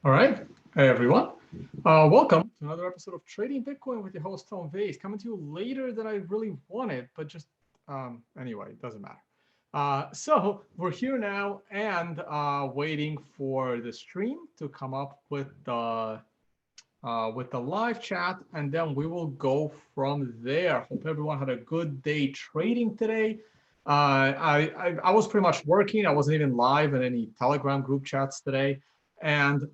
All right. Hey, everyone. Welcome to another episode of Trading Bitcoin with your host, Vays, coming to you later than I really wanted, but just anyway, it doesn't matter. So we're here now and waiting for the stream to come up with the live chat, and then we will go from there. Hope everyone had a good day trading today. I was pretty much working. I wasn't even live in any Telegram group chats today, and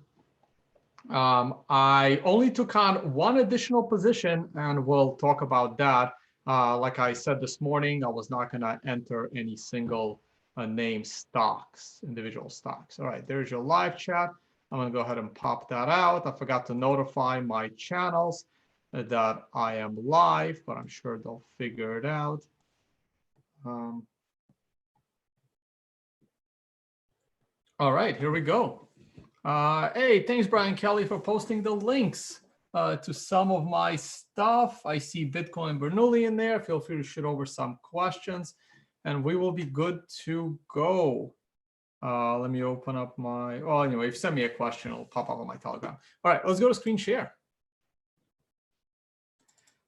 I only took on one additional position, and we'll talk about that. Like I said this morning, I was not going to enter any single name stocks, individual stocks. All right, there's your live chat. I'm going to go ahead and pop that out. I forgot to notify my channels that I am live, but I'm sure they'll figure it out. All right, here we go. Hey, thanks, Brian Kelly, for posting the links to some of my stuff. I see Bitcoin Bernoulli in there. Feel free to shoot over some questions, and we will be good to go. Let me open up my, well, anyway, if you send me a question, it'll pop up on my Telegram. All right, let's go to screen share.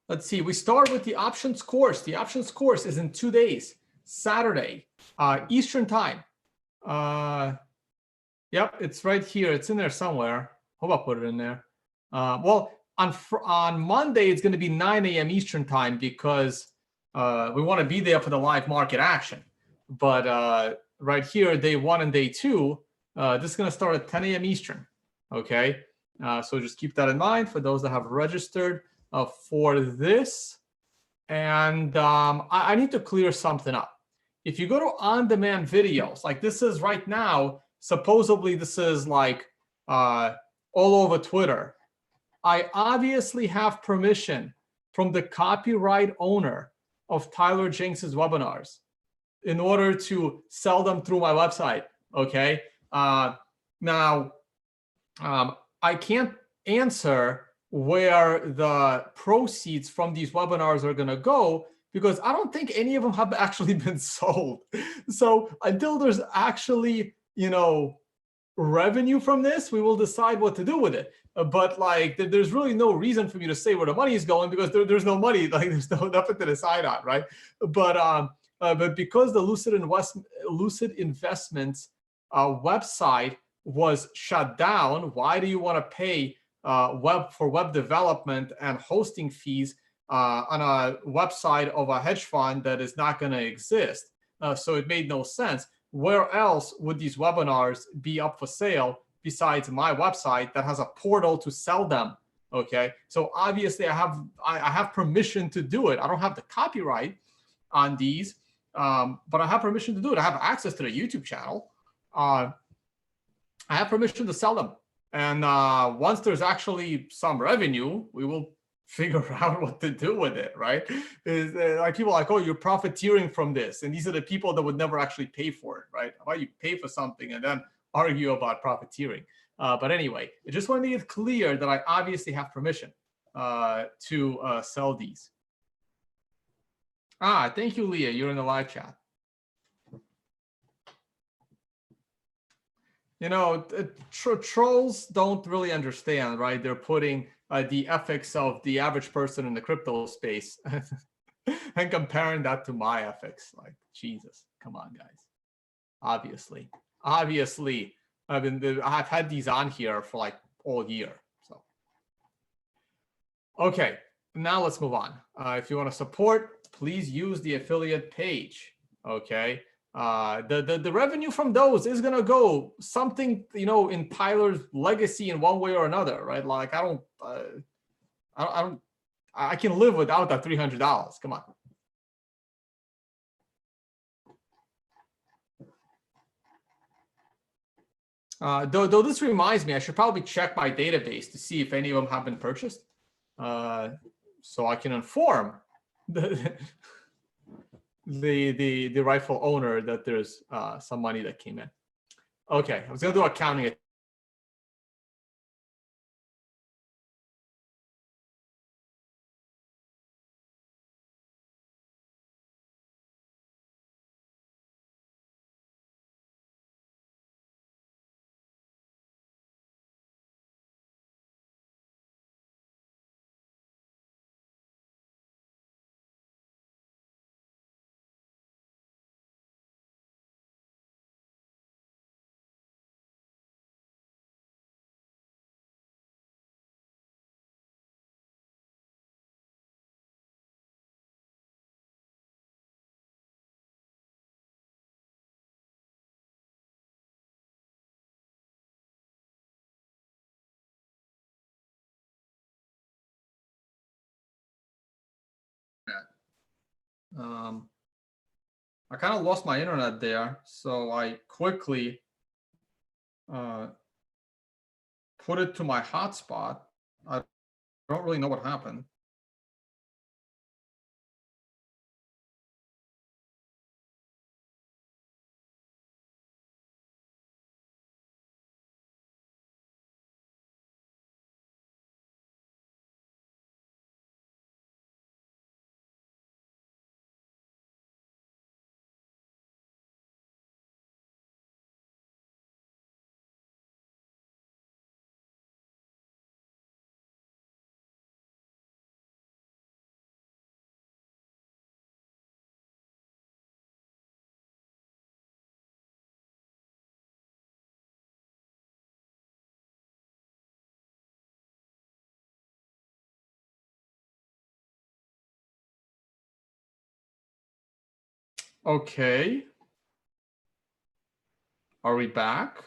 Let's see, we start with the options course. The options course is in 2 days, Saturday, Eastern time. Yep, it's right here. It's in there somewhere. Hope I put it in there. Well, on Monday, it's going to be 9 a.m. Eastern time because we want to be there for the live market action. But right here, day 1 and day 2, this is going to start at 10 a.m. Eastern. Okay, so just keep that in mind for those that have registered for this. And I need to clear something up. If you go to on-demand videos, like this is right now, supposedly this is like all over Twitter. I obviously have permission from the copyright owner of Tyler Jenks's webinars in order to sell them through my website. Okay. Now, I can't answer where the proceeds from these webinars are going to go because I don't think any of them have actually been sold. So until there's actually, revenue from this, we will decide what to do with it. But like, there's really no reason for me to say where the money is going because there's no money. Like, there's nothing to decide on, right? But because the Lucid Investments website was shut down, why do you want to pay web development and hosting fees on a website of a hedge fund that is not going to exist? So it made no sense. Where else would these webinars be up for sale besides my website that has a portal to sell them? Okay, so obviously I have permission to do it. I don't have the copyright on these, but I have permission to do it. I have access to the YouTube channel. I have permission to sell them. And once there's actually some revenue, we will figure out what to do with it, right? Like people are like, oh, you're profiteering from this. And these are the people that would never actually pay for it, right? Why you pay for something and then argue about profiteering? But anyway, I just want to make it clear that I obviously have permission to sell these. Thank you, Leah. You're in the live chat. Trolls don't really understand, right? They're putting the ethics of the average person in the crypto space and comparing that to my ethics. Like, Jesus, come on, guys. Obviously, I've had these on here for like all year. So, okay, now let's move on. If you want to support, please use the affiliate page. Okay. The revenue from those is gonna go something, in Tyler's legacy in one way or another, right? Like I can live without that $300. Come on. Though this reminds me, I should probably check my database to see if any of them have been purchased, so I can inform the rightful owner that there's some money that came in. Okay, I was gonna do accounting I kind of lost my internet there, so I quickly put it to my hotspot. I don't really know what happened. Okay. Are we back?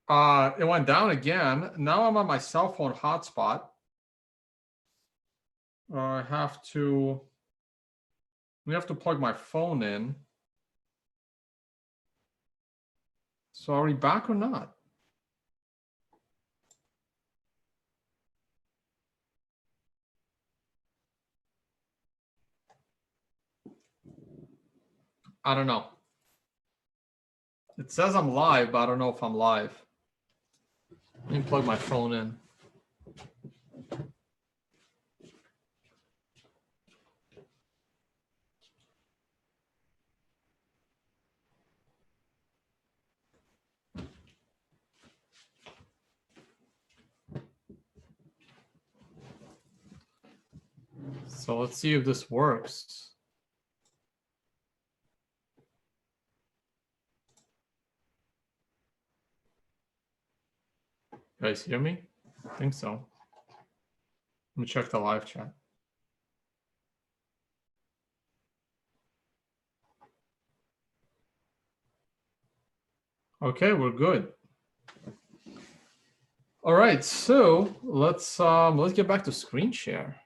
It went down again. Now I'm on my cell phone hotspot. We have to plug my phone in. So are we back or not? I don't know. It says I'm live, but I don't know if I'm live. Let me plug my phone in. So let's see if this works. You guys hear me? I think so. Let me check the live chat. Okay, we're good. All right, so let's get back to screen share.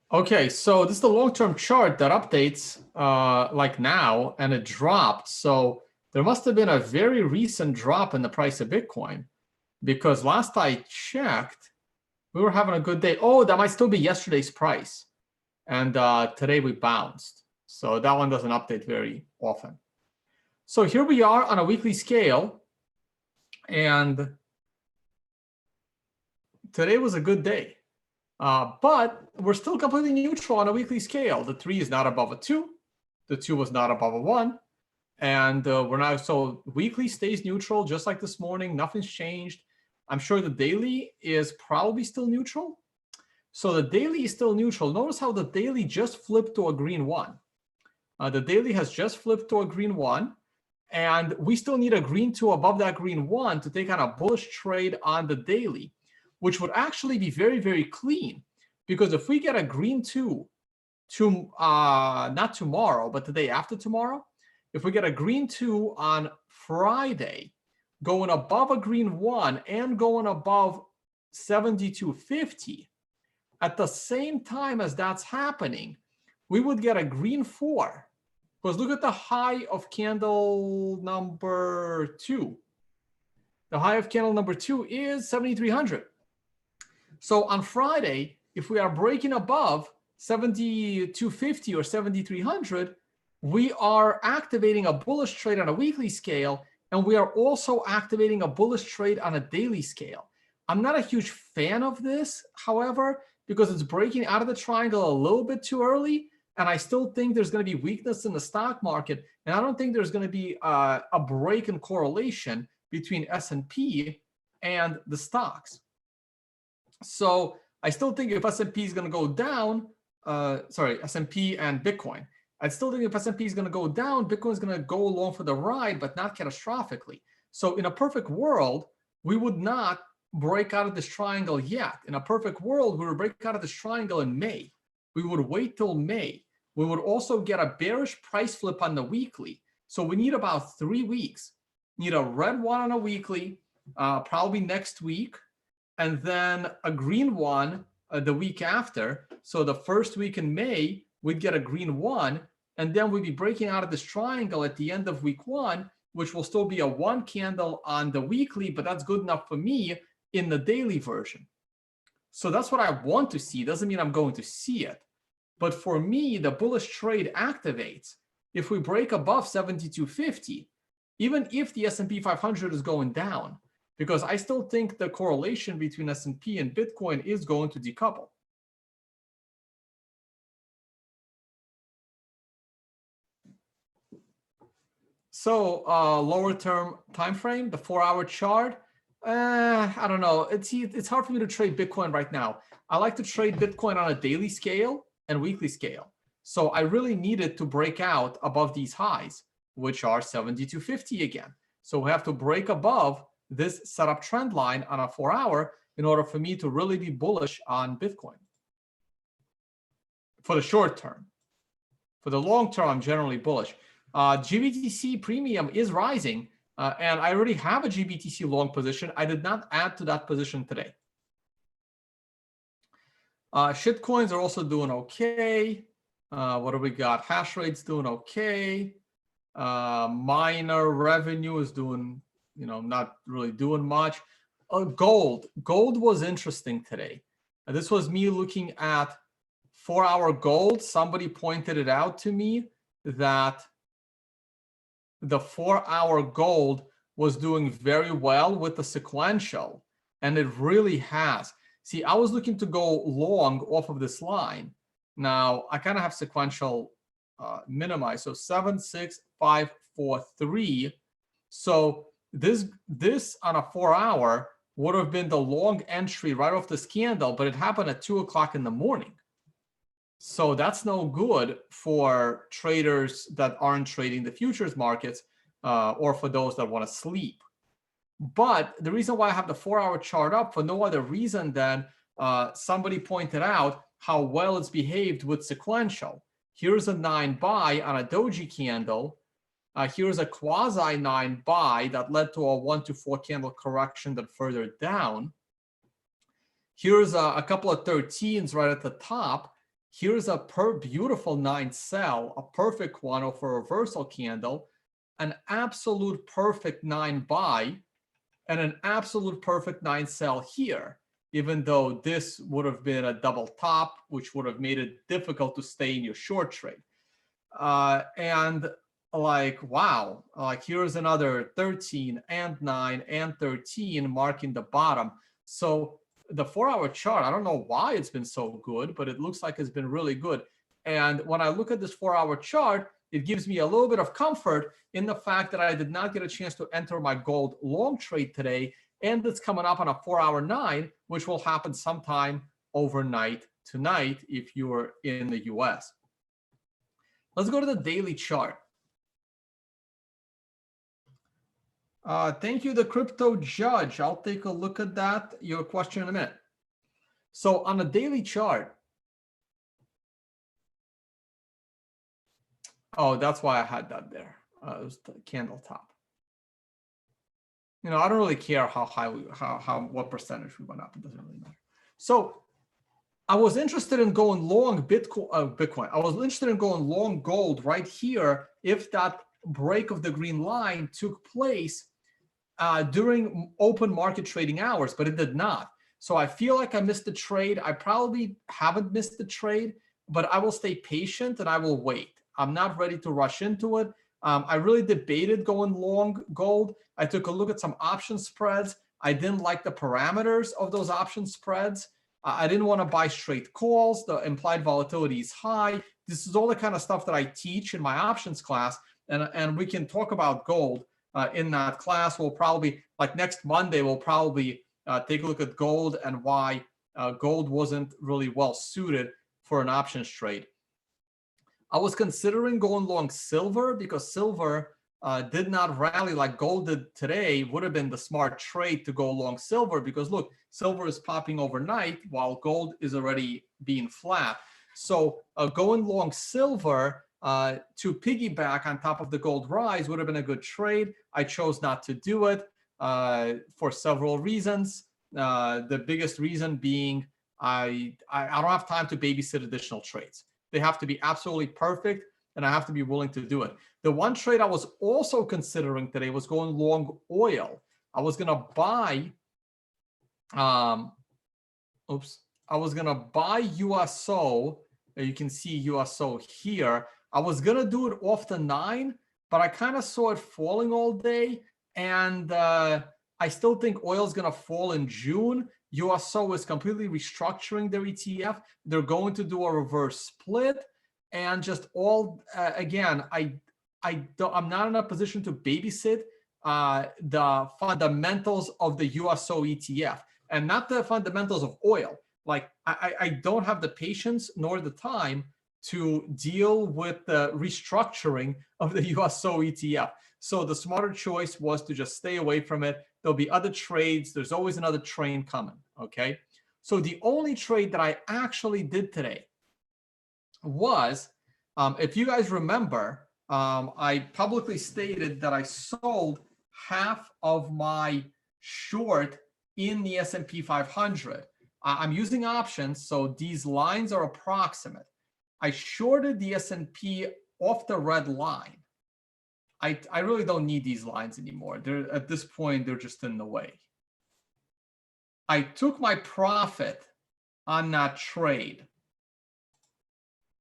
Okay, so this is the long-term chart that updates like now, and it dropped. So there must have been a very recent drop in the price of Bitcoin, because last I checked, we were having a good day. Oh, that might still be yesterday's price. And today we bounced. So that one doesn't update very often. So here we are on a weekly scale. And today was a good day. But we're still completely neutral on a weekly scale. The 3 is not above a 2. The 2 was not above a 1. And we're now, so weekly stays neutral, just like this morning. Nothing's changed. I'm sure the daily is probably still neutral. So the daily is still neutral. Notice how the daily just flipped to a green 1. The daily has just flipped to a green 1. And we still need a green 2 above that green 1 to take on a bullish trade on the daily, which would actually be very, very clean. Because if we get a green 2 to not tomorrow, but the day after tomorrow, if we get a green 2 on Friday, going above a green 1 and going above 72.50, at the same time as that's happening, we would get a green 4. Because look at the high of candle number 2. The high of candle number 2 is 7,300. So on Friday, if we are breaking above 72.50 or 7,300, we are activating a bullish trade on a weekly scale, and we are also activating a bullish trade on a daily scale. I'm not a huge fan of this, however, because it's breaking out of the triangle a little bit too early, and I still think there's going to be weakness in the stock market, and I don't think there's going to be a break in correlation between S&P and the stocks. So I still think if S&P is going to go down, S&P and Bitcoin, I still think if S&P is going to go down, Bitcoin is going to go along for the ride, but not catastrophically. So in a perfect world, we would not break out of this triangle yet. In a perfect world, we would break out of this triangle in May. We would wait till May. We would also get a bearish price flip on the weekly. So we need about 3 weeks. Need a red one on a weekly, probably next week, and then a green one the week after. So the first week in May, we'd get a green one, and then we'd be breaking out of this triangle at the end of week 1, which will still be a 1 candle on the weekly, but that's good enough for me in the daily version. So that's what I want to see. Doesn't mean I'm going to see it. But for me, the bullish trade activates if we break above 7250, even if the S&P 500 is going down, because I still think the correlation between S&P and Bitcoin is going to decouple. So lower term time frame, the 4-hour chart. I don't know. It's hard for me to trade Bitcoin right now. I like to trade Bitcoin on a daily scale and weekly scale. So I really needed to break out above these highs, which are 7250 again. So we have to break above this setup trend line on a 4-hour in order for me to really be bullish on Bitcoin for the short term. For the long term, I'm generally bullish. GBTC premium is rising, and I already have a GBTC long position. I did not add to that position today. Shitcoins are also doing okay. What do we got? Hash rate's doing okay. Miner revenue is doing, not really doing much. Gold was interesting today. This was me looking at 4-hour gold. Somebody pointed it out to me that the 4-hour gold was doing very well with the sequential, and it really has. See, I was looking to go long off of this line. Now I kind of have sequential minimized, so 7, 6, 5, 4, 3. So this on a 4-hour would have been the long entry right off this candle, but it happened at 2 o'clock in the morning. So that's no good for traders that aren't trading the futures markets, or for those that want to sleep. But the reason why I have the 4-hour chart up for no other reason than somebody pointed out how well it's behaved with sequential. Here's a 9 buy on a doji candle. Here's a quasi 9 buy that led to a 1 to 4 candle correction that further down. Here's a couple of 13s right at the top. Here's a beautiful 9 sell, a perfect one of a reversal candle, an absolute perfect 9 buy, and an absolute perfect 9 sell here, even though this would have been a double top, which would have made it difficult to stay in your short trade. And like, wow, like here's another 13 and 9 and 13 marking the bottom. So the 4-hour chart, I don't know why it's been so good, but it looks like it's been really good. And when I look at this 4-hour chart, it gives me a little bit of comfort in the fact that I did not get a chance to enter my gold long trade today. And it's coming up on a 4-hour 9, which will happen sometime overnight tonight if you're in the US. Let's go to the daily chart. Thank you, the crypto judge. I'll take a look at that, your question in a minute. So on the daily chart, oh, that's why I had that there. It was the candle top. I don't really care how high what percentage we went up. It doesn't really matter. So I was interested in going long Bitcoin. I was interested in going long gold right here if that break of the green line took place during open market trading hours, but it did not. So I feel like I missed the trade. I probably haven't missed the trade, but I will stay patient and I will wait. I'm not ready to rush into it. I really debated going long gold. I took a look at some option spreads. I didn't like the parameters of those option spreads. I didn't want to buy straight calls. The implied volatility is high. This is all the kind of stuff that I teach in my options class. And we can talk about gold in that class. We'll probably, like next Monday, we'll probably take a look at gold and why gold wasn't really well suited for an options trade. I was considering going long silver because silver did not rally like gold did today, would have been the smart trade to go long silver, because look, silver is popping overnight while gold is already being flat. So going long silver to piggyback on top of the gold rise would have been a good trade. I chose not to do it for several reasons. The biggest reason being I don't have time to babysit additional trades. They have to be absolutely perfect, and I have to be willing to do it. The one trade I was also considering today was going long oil. I was going to buy, I was going to buy USO. You can see USO here. I was going to do it off the 9, but I kind of saw it falling all day. And I still think oil is going to fall in June. USO is completely restructuring their ETF. They're going to do a reverse split. And just all, again, I'm not in a position to babysit the fundamentals of the USO ETF, and not the fundamentals of oil. Like I don't have the patience nor the time to deal with the restructuring of the USO ETF. So the smarter choice was to just stay away from it. There'll be other trades. There's always another train coming, okay? So the only trade that I actually did today was, if you guys remember, I publicly stated that I sold half of my short in the S&P 500. I'm using options, so these lines are approximate. I shorted the S&P off the red line. I really don't need these lines anymore. They're, at this point, they're just in the way. I took my profit on that trade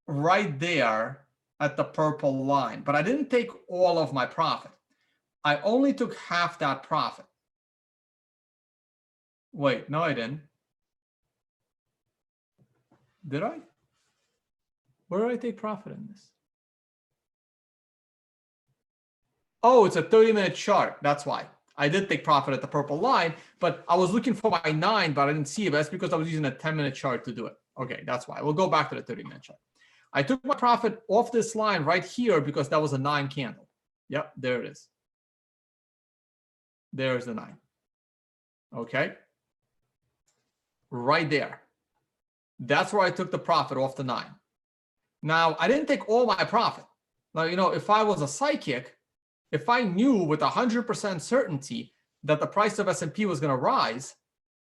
right there at the purple line, but I didn't take all of my profit. I only took half that profit. Wait, no, I didn't. Did I? Where did I take profit in this? Oh, it's a 30-minute chart. That's why. I did take profit at the purple line, but I was looking for my 9, but I didn't see it. That's because I was using a 10-minute chart to do it. Okay, that's why. We'll go back to the 30-minute chart. I took my profit off this line right here because that was a 9 candle. Yep, there it is. There's the 9. Okay. Right there. That's where I took the profit off the 9. Now, I didn't take all my profit. Now, you know, if I was a psychic, if I knew with 100% certainty that the price of S&P was going to rise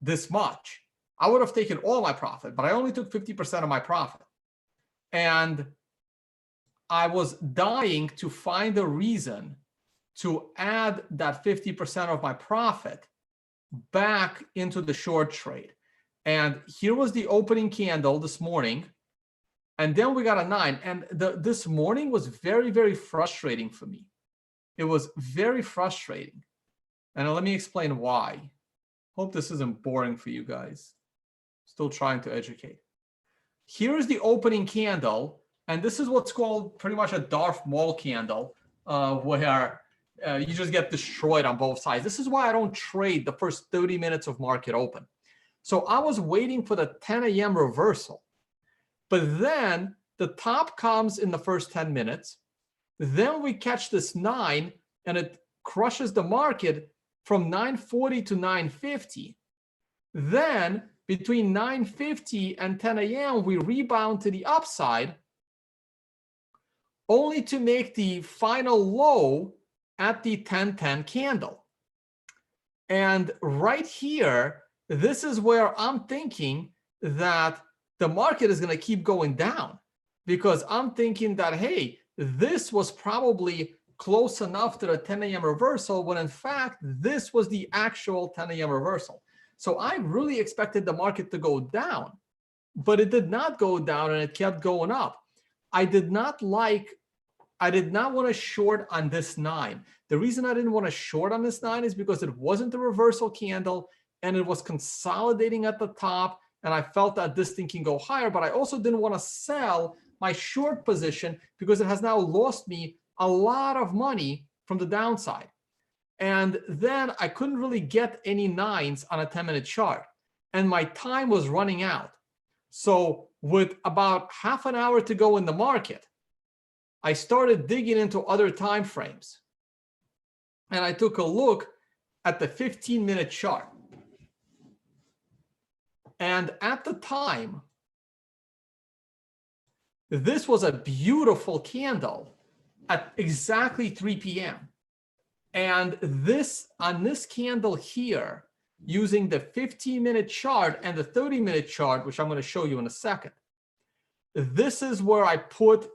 this much, I would have taken all my profit, but I only took 50% of my profit. And I was dying to find a reason to add that 50% of my profit back into the short trade. And here was the opening candle this morning. And then we got a 9. And this morning was very, very frustrating for me. It was very frustrating. And let me explain why. Hope this isn't boring for you guys. Still trying to educate. Here is the opening candle. And this is what's called pretty much a Darth Maul candle, where you just get destroyed on both sides. This is why I don't trade the first 30 minutes of market open. So I was waiting for the 10 a.m. reversal. But then the top comes in the first 10 minutes. Then we catch this 9, and it crushes the market from 940 to 950. Then between 950 and 10 a.m., we rebound to the upside, only to make the final low at the 10-10 candle. And right here, this is where I'm thinking that the market is going to keep going down, because I'm thinking that, hey, this was probably close enough to the 10 a.m. reversal, when in fact, this was the actual 10 a.m. reversal. So I really expected the market to go down, but it did not go down, and it kept going up. I did not want to short on this 9. The reason I didn't want to short on this 9 is because it wasn't a reversal candle, and it was consolidating at the top, and I felt that this thing can go higher, but I also didn't want to sell my short position because it has now lost me a lot of money from the downside. And then I couldn't really get any 9s on a 10-minute chart, and my time was running out. So with about half an hour to go in the market, I started digging into other time frames. and I took a look at the 15-minute chart. And at the time, this was a beautiful candle at exactly 3 p.m. And this, on this candle here, using the 15-minute chart and the 30-minute chart, which I'm going to show you in a second, this is where I put,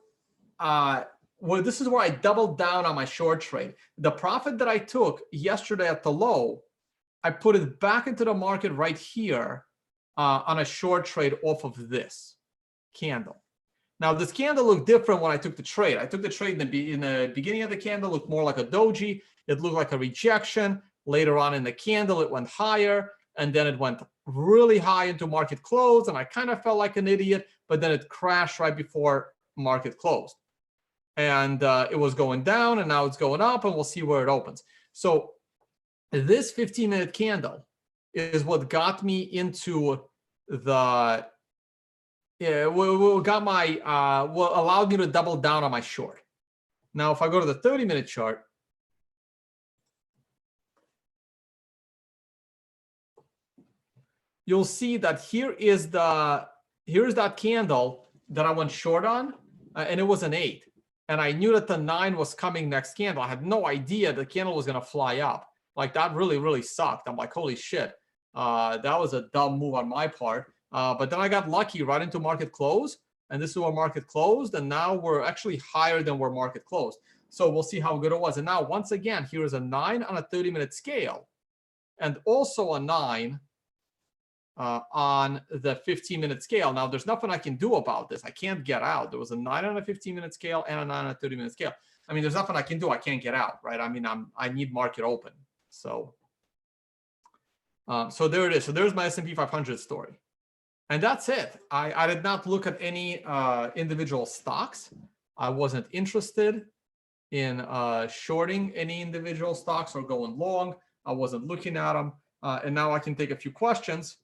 this is where I doubled down on my short trade. The profit that I took yesterday at the low, I put it back into the market right here on a short trade off of this candle. Now, this candle looked different when I took the trade. I took the trade in the beginning of the candle, looked more like a doji. It looked like a rejection. Later on in the candle, it went higher, and then it went really high into market close, and I kind of felt like an idiot, but then it crashed right before market closed. And it was going down, and now it's going up, and we'll see where it opens. So this 15-minute candle is what got me into the got my allowed me to double down on my short. Now, if I go to the 30-minute chart, you'll see that here's that candle that I went short on, and it was an 8. And I knew that the 9 was coming next candle. I had no idea the candle was going to fly up. Like, that really, really sucked. I'm like, holy shit. That was a dumb move on my part. But then I got lucky right into market close, and this is where market closed, and now we're actually higher than where market closed. So we'll see how good it was. And now, once again, here is a 9 on a 30-minute scale, and also a 9 on the 15-minute scale. Now, there's nothing I can do about this. I can't get out. There was a 9 on a 15-minute scale and a 9 on a 30-minute scale. I mean, there's nothing I can do. I can't get out, right? I mean, I need market open. So there it is. So there's my S&P 500 story. And that's it. I did not look at any individual stocks. I wasn't interested in shorting any individual stocks or going long. I wasn't looking at them. And now I can take a few questions.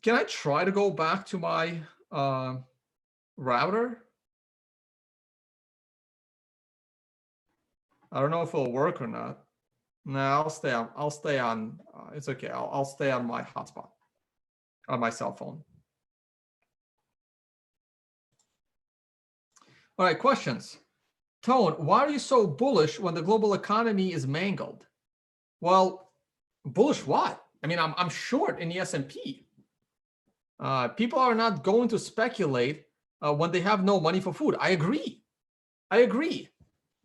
Can I try to go back to my router? I don't know if it'll work or not. No, I'll stay on. It's okay. I'll stay on my hotspot, on my cell phone. All right, questions. Tone, why are you so bullish when the global economy is mangled? Well, bullish what? I mean, I'm short in the S&P. People are not going to speculate when they have no money for food. I agree.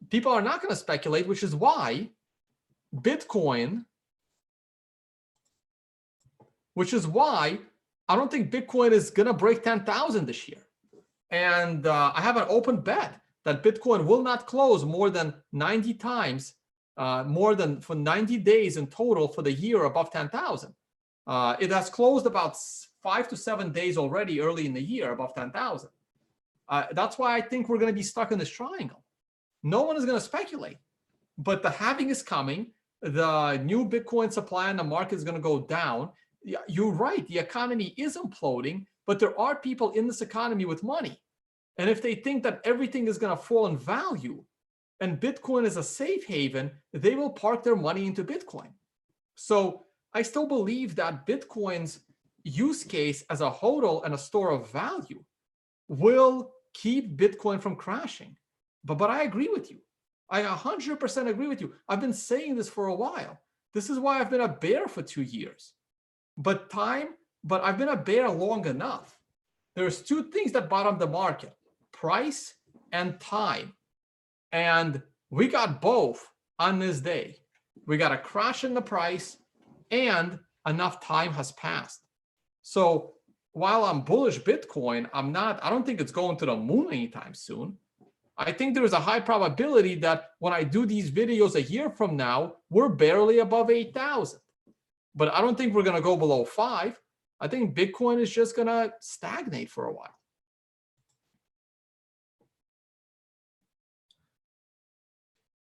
People are not going to speculate, which is why Bitcoin, I don't think Bitcoin is going to break 10,000 this year. And I have an open bet that Bitcoin will not close more than 90 times, more than for 90 days in total for the year above 10,000. It has closed about 5 to 7 days already early in the year above 10,000. That's why I think we're going to be stuck in this triangle. No one is going to speculate, but the halving is coming. The new Bitcoin supply in the market is going to go down. You're right. The economy is imploding, but there are people in this economy with money. And if they think that everything is going to fall in value and Bitcoin is a safe haven, they will park their money into Bitcoin. So I still believe that Bitcoin's use case as a hodl and a store of value will keep Bitcoin from crashing. But I agree with you. I 100% agree with you. I've been saying this for a while. This is why I've been a bear for 2 years. But I've been a bear long enough. There's two things that bottom the market: price and time. And we got both on this day. We got a crash in the price and enough time has passed. So while I'm bullish Bitcoin, I don't think it's going to the moon anytime soon. I think there is a high probability that when I do these videos a year from now, we're barely above 8,000. But I don't think we're going to go below 5. I think Bitcoin is just going to stagnate for a while.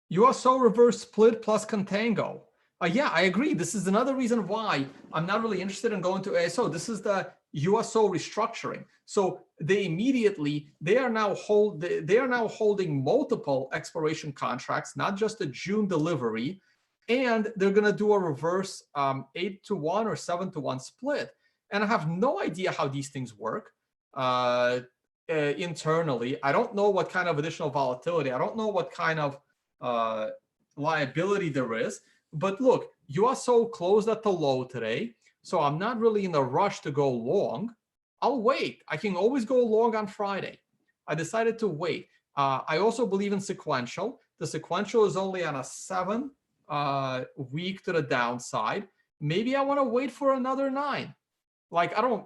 USO reverse split plus contango. Yeah, I agree. This is another reason why I'm not really interested in going to ASO. This is the USO restructuring. So they are now holding multiple expiration contracts, not just a June delivery, and they're going to do a reverse 8-to-1 or 7-to-1 split. And I have no idea how these things work internally. I don't know what kind of additional volatility. I don't know what kind of liability there is. But look, USO closed at the low today, so I'm not really in a rush to go long. I'll wait. I can always go long on Friday. I decided to wait. I also believe in sequential. The sequential is only on a 7 week to the downside. Maybe I want to wait for another 9. Like, I don't,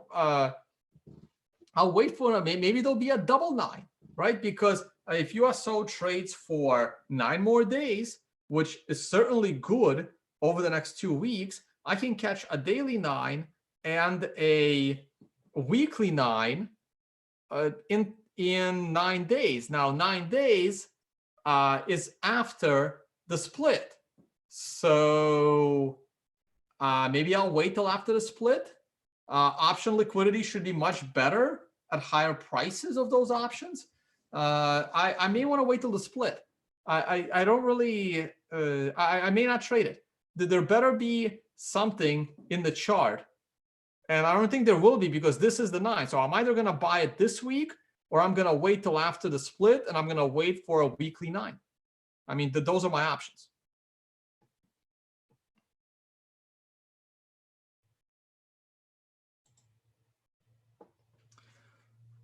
I'll wait for, maybe there'll be a double 9, right? Because if USO trades for 9 more days, which is certainly good over the next 2 weeks, I can catch a daily 9 and a weekly 9 in 9 days. Now, 9 days is after the split. So maybe I'll wait till after the split. Option liquidity should be much better at higher prices of those options. I may want to wait till the split. I don't really, I may not trade it. There better be something in the chart. And I don't think there will be, because this is the 9. So I'm either going to buy it this week, or I'm going to wait till after the split, and I'm going to wait for a weekly 9. I mean, those are my options.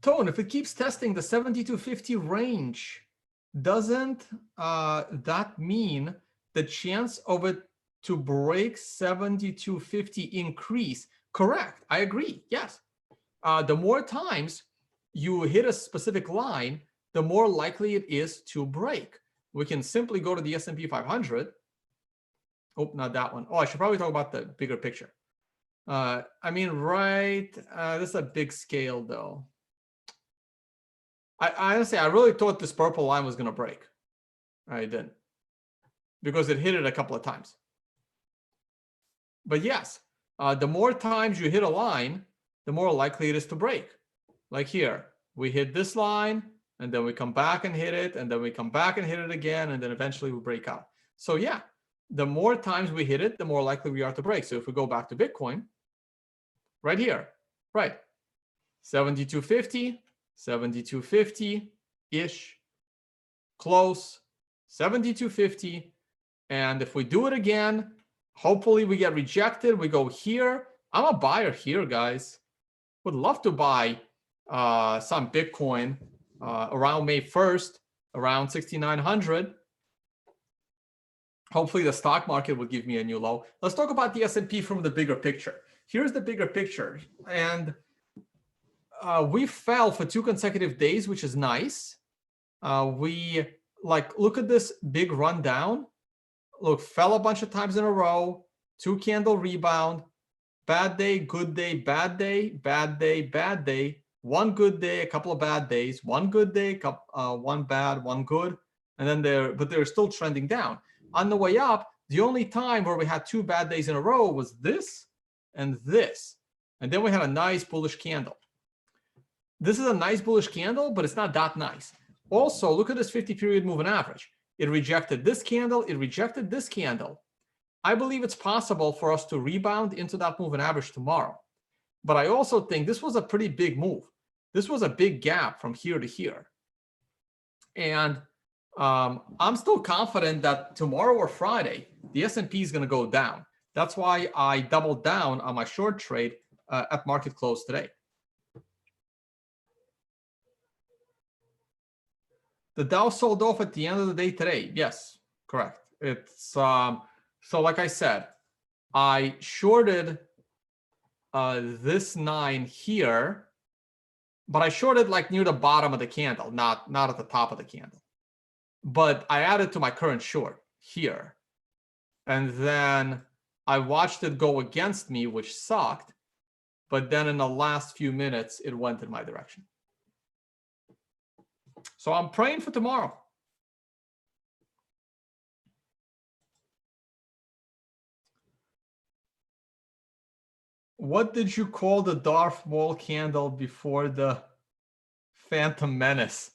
Tone, if it keeps testing the 7250 range, doesn't that mean the chance of it to break 7250 increase? Correct. I agree. Yes. The more times you hit a specific line, the more likely it is to break. We can simply go to the S&P 500. Oh, not that one. Oh, I should probably talk about the bigger picture. I mean, right. This is a big scale, though. I honestly, I really thought this purple line was going to break. I didn't, because it hit it a couple of times. But yes, the more times you hit a line, the more likely it is to break. Like here, we hit this line, and then we come back and hit it, and then we come back and hit it again, and then eventually we break out. So yeah, the more times we hit it, the more likely we are to break. So if we go back to Bitcoin, right here, right, 7250, 7250-ish, close, 7250. And if we do it again, hopefully we get rejected. We go here. I'm a buyer here, guys. Would love to buy some Bitcoin around May 1st, around 6,900. Hopefully the stock market will give me a new low. Let's talk about the S&P from the bigger picture. Here's the bigger picture. And we fell for 2 consecutive days, which is nice. We look at this big rundown. Look, fell a bunch of times in a row, 2 candle rebound, bad day, good day, bad day, bad day, bad day, 1 good day, a couple of bad days, 1 good day, 1 bad, 1 good, and then they're still trending down. On the way up, the only time where we had 2 bad days in a row was this and this, and then we had a nice bullish candle. This is a nice bullish candle, but it's not that nice. Also, look at this 50-period moving average. It rejected this candle. It rejected this candle. I believe it's possible for us to rebound into that moving average tomorrow. But I also think this was a pretty big move. This was a big gap from here to here. And I'm still confident that tomorrow or Friday, the S&P is going to go down. That's why I doubled down on my short trade at market close today. The Dow sold off at the end of the day today. Yes, correct. It's so like I said, I shorted this 9 here, but I shorted like near the bottom of the candle, not at the top of the candle. But I added to my current short here. And then I watched it go against me, which sucked. But then in the last few minutes, it went in my direction. So I'm praying for tomorrow. What did you call the Darth Maul candle before the Phantom Menace?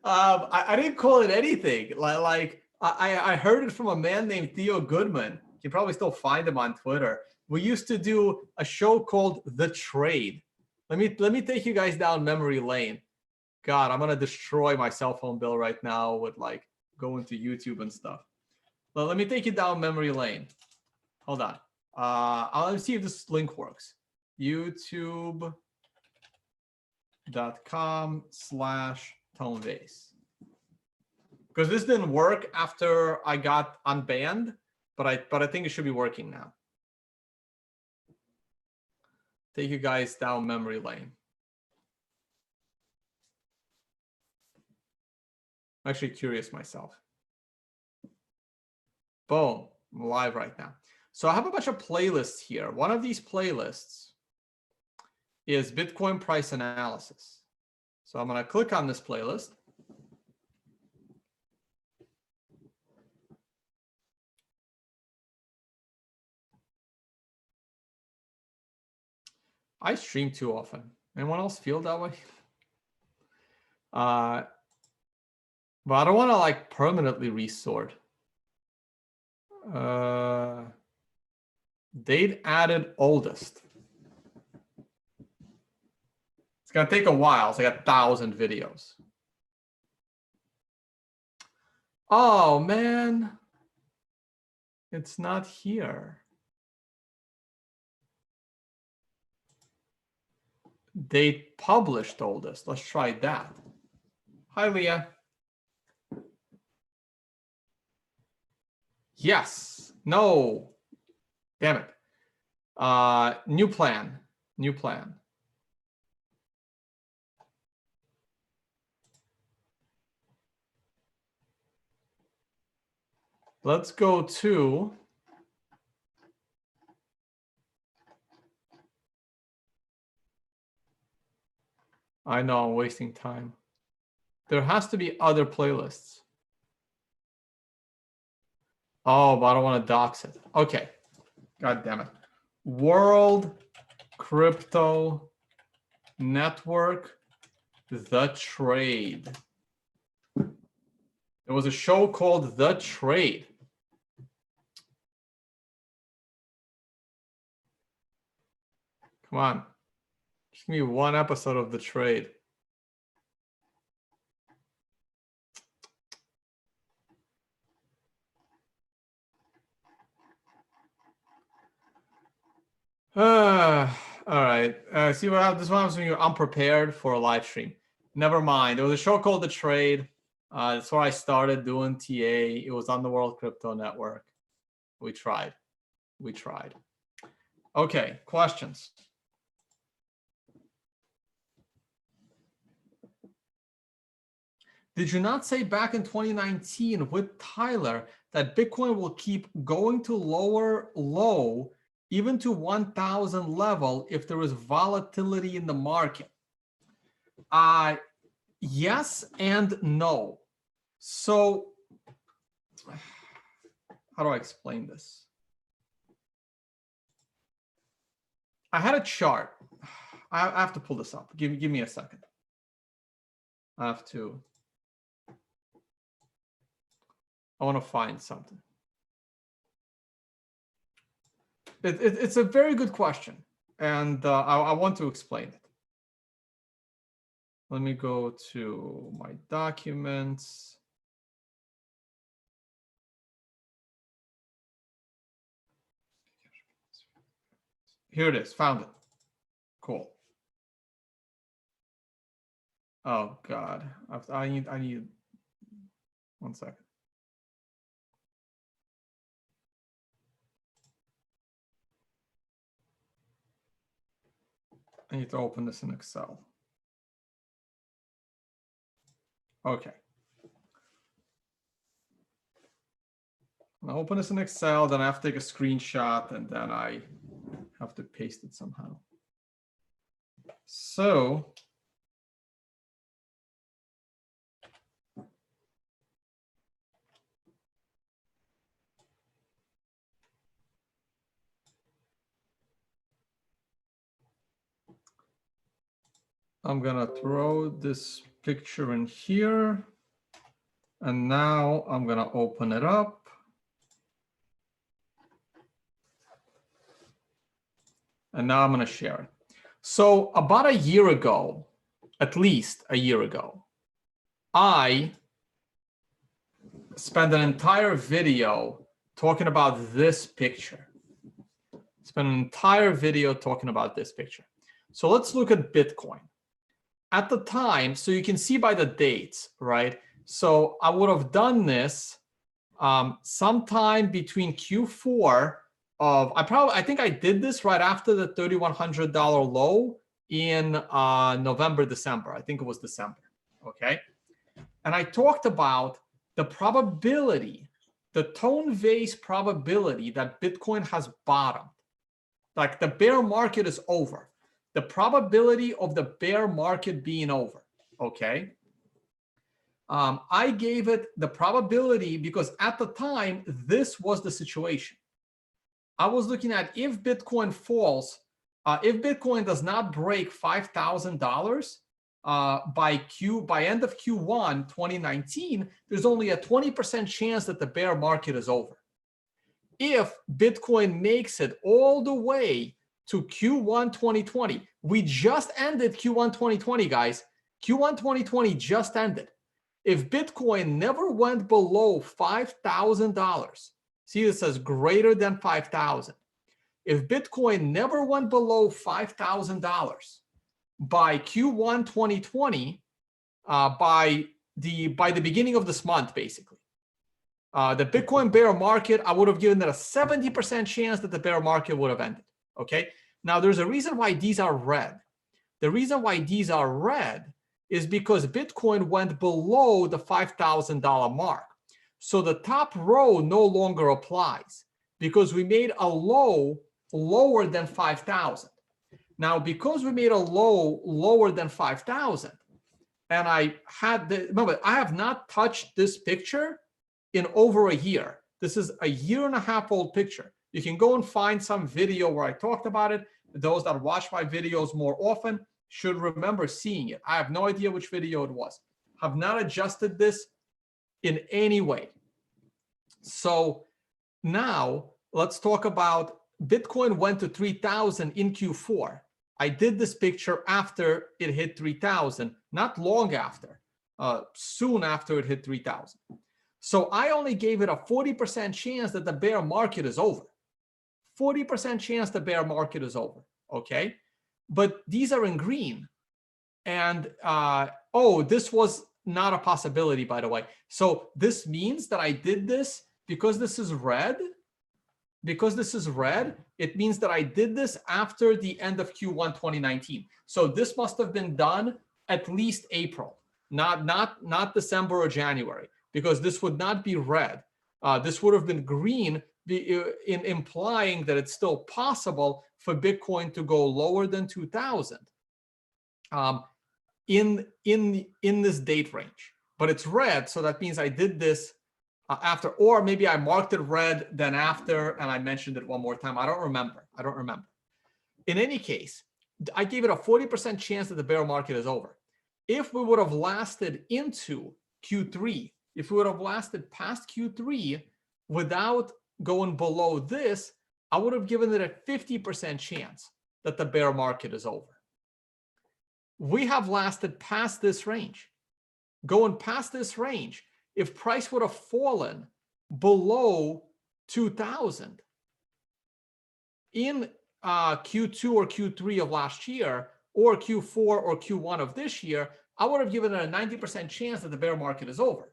I didn't call it anything. I heard it from a man named Theo Goodman. You can probably still find him on Twitter. We used to do a show called The Trade. Let me take you guys down memory lane. God, I'm gonna destroy my cell phone bill right now with like going to YouTube and stuff. Well, let me take you down memory lane. Hold on. I'll see if this link works. YouTube.com/ToneVays. Because this didn't work after I got unbanned, but I think it should be working now. Take you guys down memory lane. I'm actually curious myself. Boom, I'm live right now. So I have a bunch of playlists here. One of these playlists is Bitcoin price analysis. So I'm going to click on this playlist. I stream too often. Anyone else feel that way? But I don't want to like permanently resort. Date added oldest. It's gonna take a while. It's like 1,000 videos. Oh man, it's not here. Date published oldest. Let's try that. Hi, Leah. Yes. No. Damn it. New plan. New plan. Let's go to I know I'm wasting time. There has to be other playlists. Oh, but I don't want to dox it. Okay. God damn it. World Crypto Network, The Trade. There was a show called The Trade. Come on. Just give me one episode of The Trade. All right. See what happens. This one happens when you're unprepared for a live stream. Never mind. There was a show called The Trade. That's where I started doing TA. It was on the World Crypto Network. We tried. We tried. Okay. Questions. Did you not say back in 2019 with Tyler that Bitcoin will keep going to lower low, even to 1,000 level if there is volatility in the market? Yes and no. So how do I explain this? I had a chart. I have to pull this up. Give me a second. I have to. I want to find something. It's a very good question, and I want to explain it. Let me go to my documents. Here it is. Found it. Cool. Oh God, I need 1 second. I need to open this in Excel. Okay. I'll open this in Excel, then I have to take a screenshot, and then I have to paste it somehow. So I'm gonna throw this picture in here. And now I'm gonna open it up. And now I'm gonna share it. So about a year ago, at least a year ago, I spent an entire video talking about this picture. Spent an entire video talking about this picture. So let's look at Bitcoin. At the time, so you can see by the dates, right? So I would have done this sometime between Q4 of, I think I did this right after the $3,100 low in November, December. I think it was December, okay? And I talked about the probability, the tone Vays probability that Bitcoin has bottomed. Like the bear market is over. The probability of the bear market being over, okay? I gave it the probability because at the time, this was the situation. I was looking at if Bitcoin falls, if Bitcoin does not break $5,000 by end of Q1 2019, there's only a 20% chance that the bear market is over. If Bitcoin makes it all the way to Q1 2020, we just ended Q1 2020, guys. Q1 2020 just ended. If Bitcoin never went below $5,000, see this says greater than 5,000. If Bitcoin never went below $5,000 by Q1 2020, by the beginning of this month, basically, the Bitcoin bear market, I would have given it a 70% chance that the bear market would have ended. Okay. Now there's a reason why these are red. The reason why these are red is because Bitcoin went below the $5,000 mark. So the top row no longer applies because we made a low lower than 5,000. Now, because we made a low lower than 5,000, and I had remember, I have not touched this picture in over a year. This is a 1.5 year old picture. You can go and find some video where I talked about it. Those that watch my videos more often should remember seeing it. I have no idea which video it was. Have not adjusted this in any way. So now let's talk about Bitcoin went to 3,000 in Q4. I did this picture after it hit 3,000, not long after, soon after it hit 3,000. So I only gave it a 40% chance that the bear market is over. 40% chance the bear market is over, okay? But these are in green. And, oh, this was not a possibility, by the way. So this means that I did this because this is red. Because this is red, it means that I did this after the end of Q1 2019. So this must have been done at least April, not December or January, because this would not be red. This would have been green, in implying that it's still possible for Bitcoin to go lower than 2,000 in this date range. But it's red, so that means I did this after, or maybe I marked it red then after, and I mentioned it one more time. I don't remember. In any case, I gave it a 40% chance that the bear market is over. If we would have lasted into Q3, if we would have lasted past Q3 without going below this, I would have given it a 50% chance that the bear market is over. We have lasted past this range. Going past this range, if price would have fallen below 2,000 in Q2 or Q3 of last year, or Q4 or Q1 of this year, I would have given it a 90% chance that the bear market is over.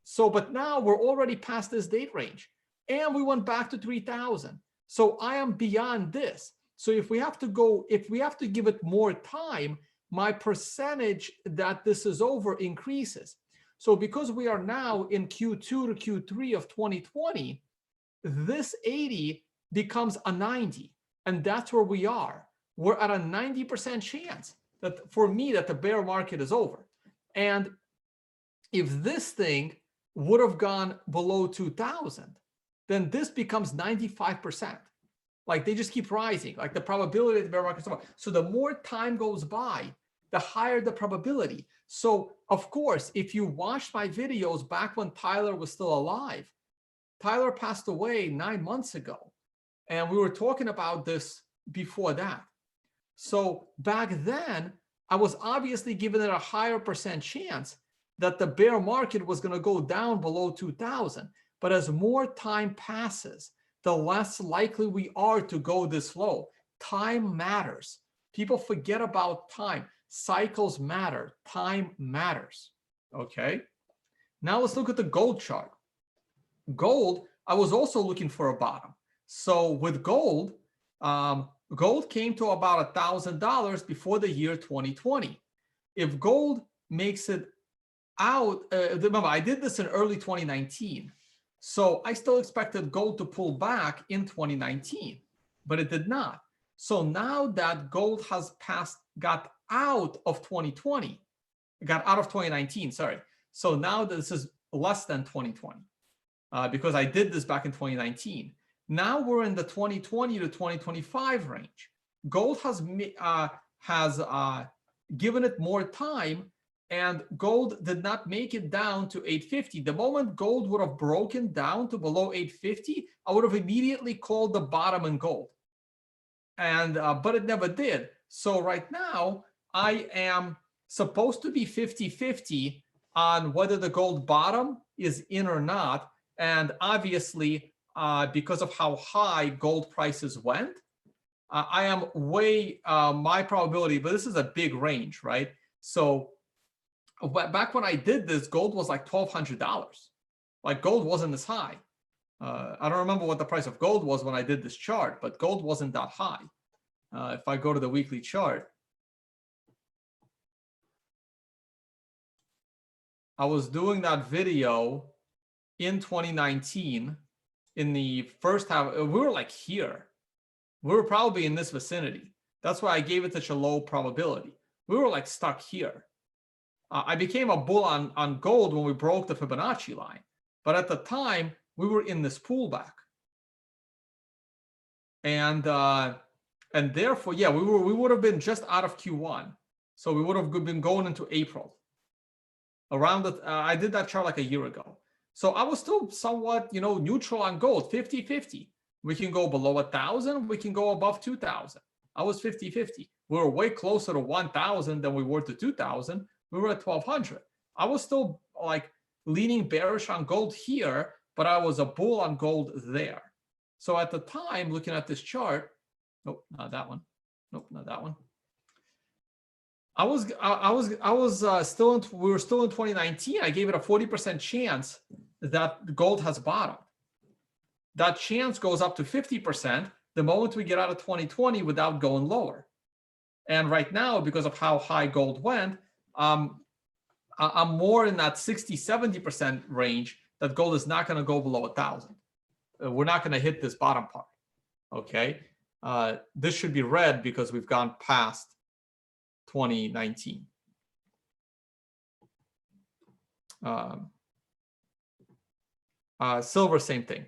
So, but now we're already past this date range, and we went back to 3,000. So I am beyond this. So if we have to give it more time, my percentage that this is over increases. So because we are now in Q2 to Q3 of 2020, this 80 becomes a 90. And that's where we are. We're at a 90% chance that for me that the bear market is over. And if this thing would have gone below 2,000, then this becomes 95%. Like they just keep rising, like the probability of the bear market is over. So the more time goes by, the higher the probability. So of course, if you watched my videos back when Tyler was still alive, Tyler passed away 9 months ago. And we were talking about this before that. So back then, I was obviously giving it a higher percent chance that the bear market was going to go down below 2000. But as more time passes, the less likely we are to go this low. Time matters. People forget about time. Cycles matter. Time matters. Okay. Now let's look at the gold chart. Gold, I was also looking for a bottom. So with gold, gold came to about $1,000 before the year 2020. If gold makes it out, remember, I did this in early 2019. So I still expected gold to pull back in 2019, but it did not. So now that gold has got out of 2020, got out of 2019, sorry. So now this is less than 2020 because I did this back in 2019. Now we're in the 2020 to 2025 range. Gold has given it more time, and gold did not make it down to 850. The moment gold would have broken down to below 850, I would have immediately called the bottom in gold. And but it never did. So right now, I am supposed to be 50-50 on whether the gold bottom is in or not. And obviously, because of how high gold prices went, I am way my probability, but this is a big range, right? So back when I did this, gold was like $1,200. Like gold wasn't this high. I don't remember what the price of gold was when I did this chart, but gold wasn't that high. If I go to the weekly chart, I was doing that video in 2019 in the first half. We were like here. We were probably in this vicinity. That's why I gave it such a low probability. We were like stuck here. I became a bull on gold when we broke the Fibonacci line. But at the time, we were in this pullback. And therefore, yeah, we would have been just out of Q1. So we would have been going into April. Around the, I did that chart like a year ago. So I was still somewhat, neutral on gold, 50-50. We can go below 1,000. We can go above 2,000. I was 50-50. We were way closer to 1,000 than we were to 2,000. We were at 1,200. I was still like leaning bearish on gold here, but I was a bull on gold there. So at the time, looking at this chart, nope, not that one. Nope, not that one. We were still in 2019. I gave it a 40% chance that gold has bottomed. That chance goes up to 50% the moment we get out of 2020 without going lower. And right now, because of how high gold went, I'm more in that 60-70% range that gold is not going to go below 1,000. We're not going to hit this bottom part. Okay. This should be red because we've gone past 2019. Silver, same thing.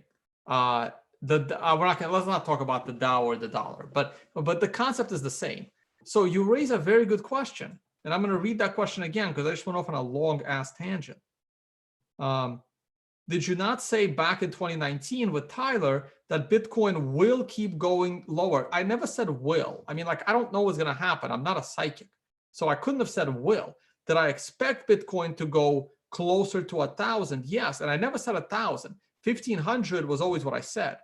Let's not talk about the Dow or the dollar, but the concept is the same. So you raise a very good question, and I'm going to read that question again because I just went off on a long ass tangent. Did you not say back in 2019 with Tyler that Bitcoin will keep going lower? I never said will. I mean, like, I don't know what's going to happen. I'm not a psychic. So I couldn't have said will. Did I expect Bitcoin to go closer to 1,000? Yes. And I never said 1,000. 1,500 was always what I said.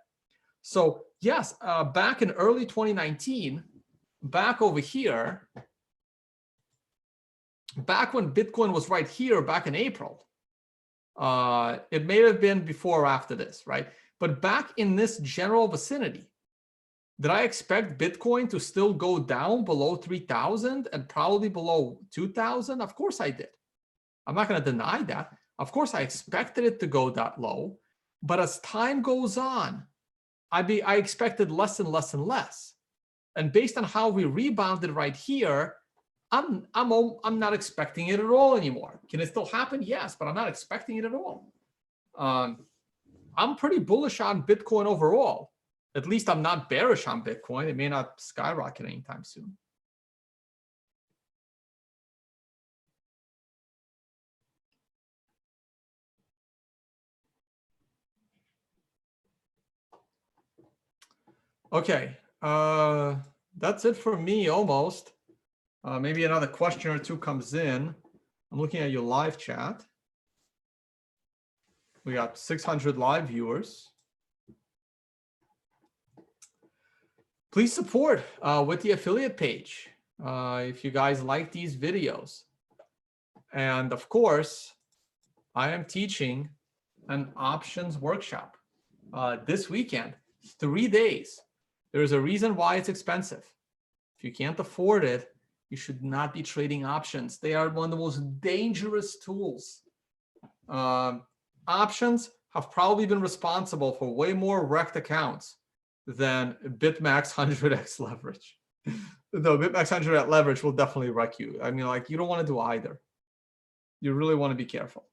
So yes, back in early 2019, back over here, back when Bitcoin was right here, back in April, it may have been before or after this, right? But back in this general vicinity, did I expect Bitcoin to still go down below 3,000 and probably below 2,000? Of course I did. I'm not going to deny that. Of course I expected it to go that low. But as time goes on, I expected less and less and less. And based on how we rebounded right here, I'm not expecting it at all anymore. Can it still happen? Yes, but I'm not expecting it at all. I'm pretty bullish on Bitcoin overall. At least I'm not bearish on Bitcoin. It may not skyrocket anytime soon. Okay, that's it for me almost. Maybe another question or two comes in. I'm looking at your live chat. We got 600 live viewers. Please support with the affiliate page if you guys like these videos. And of course, I am teaching an options workshop this weekend, 3 days. There's a reason why it's expensive. If you can't afford it, you should not be trading options. They are one of the most dangerous tools. Options have probably been responsible for way more wrecked accounts than BitMax 100x leverage. Though BitMax 100x leverage will definitely wreck you. I mean, like, you don't want to do either. You really want to be careful.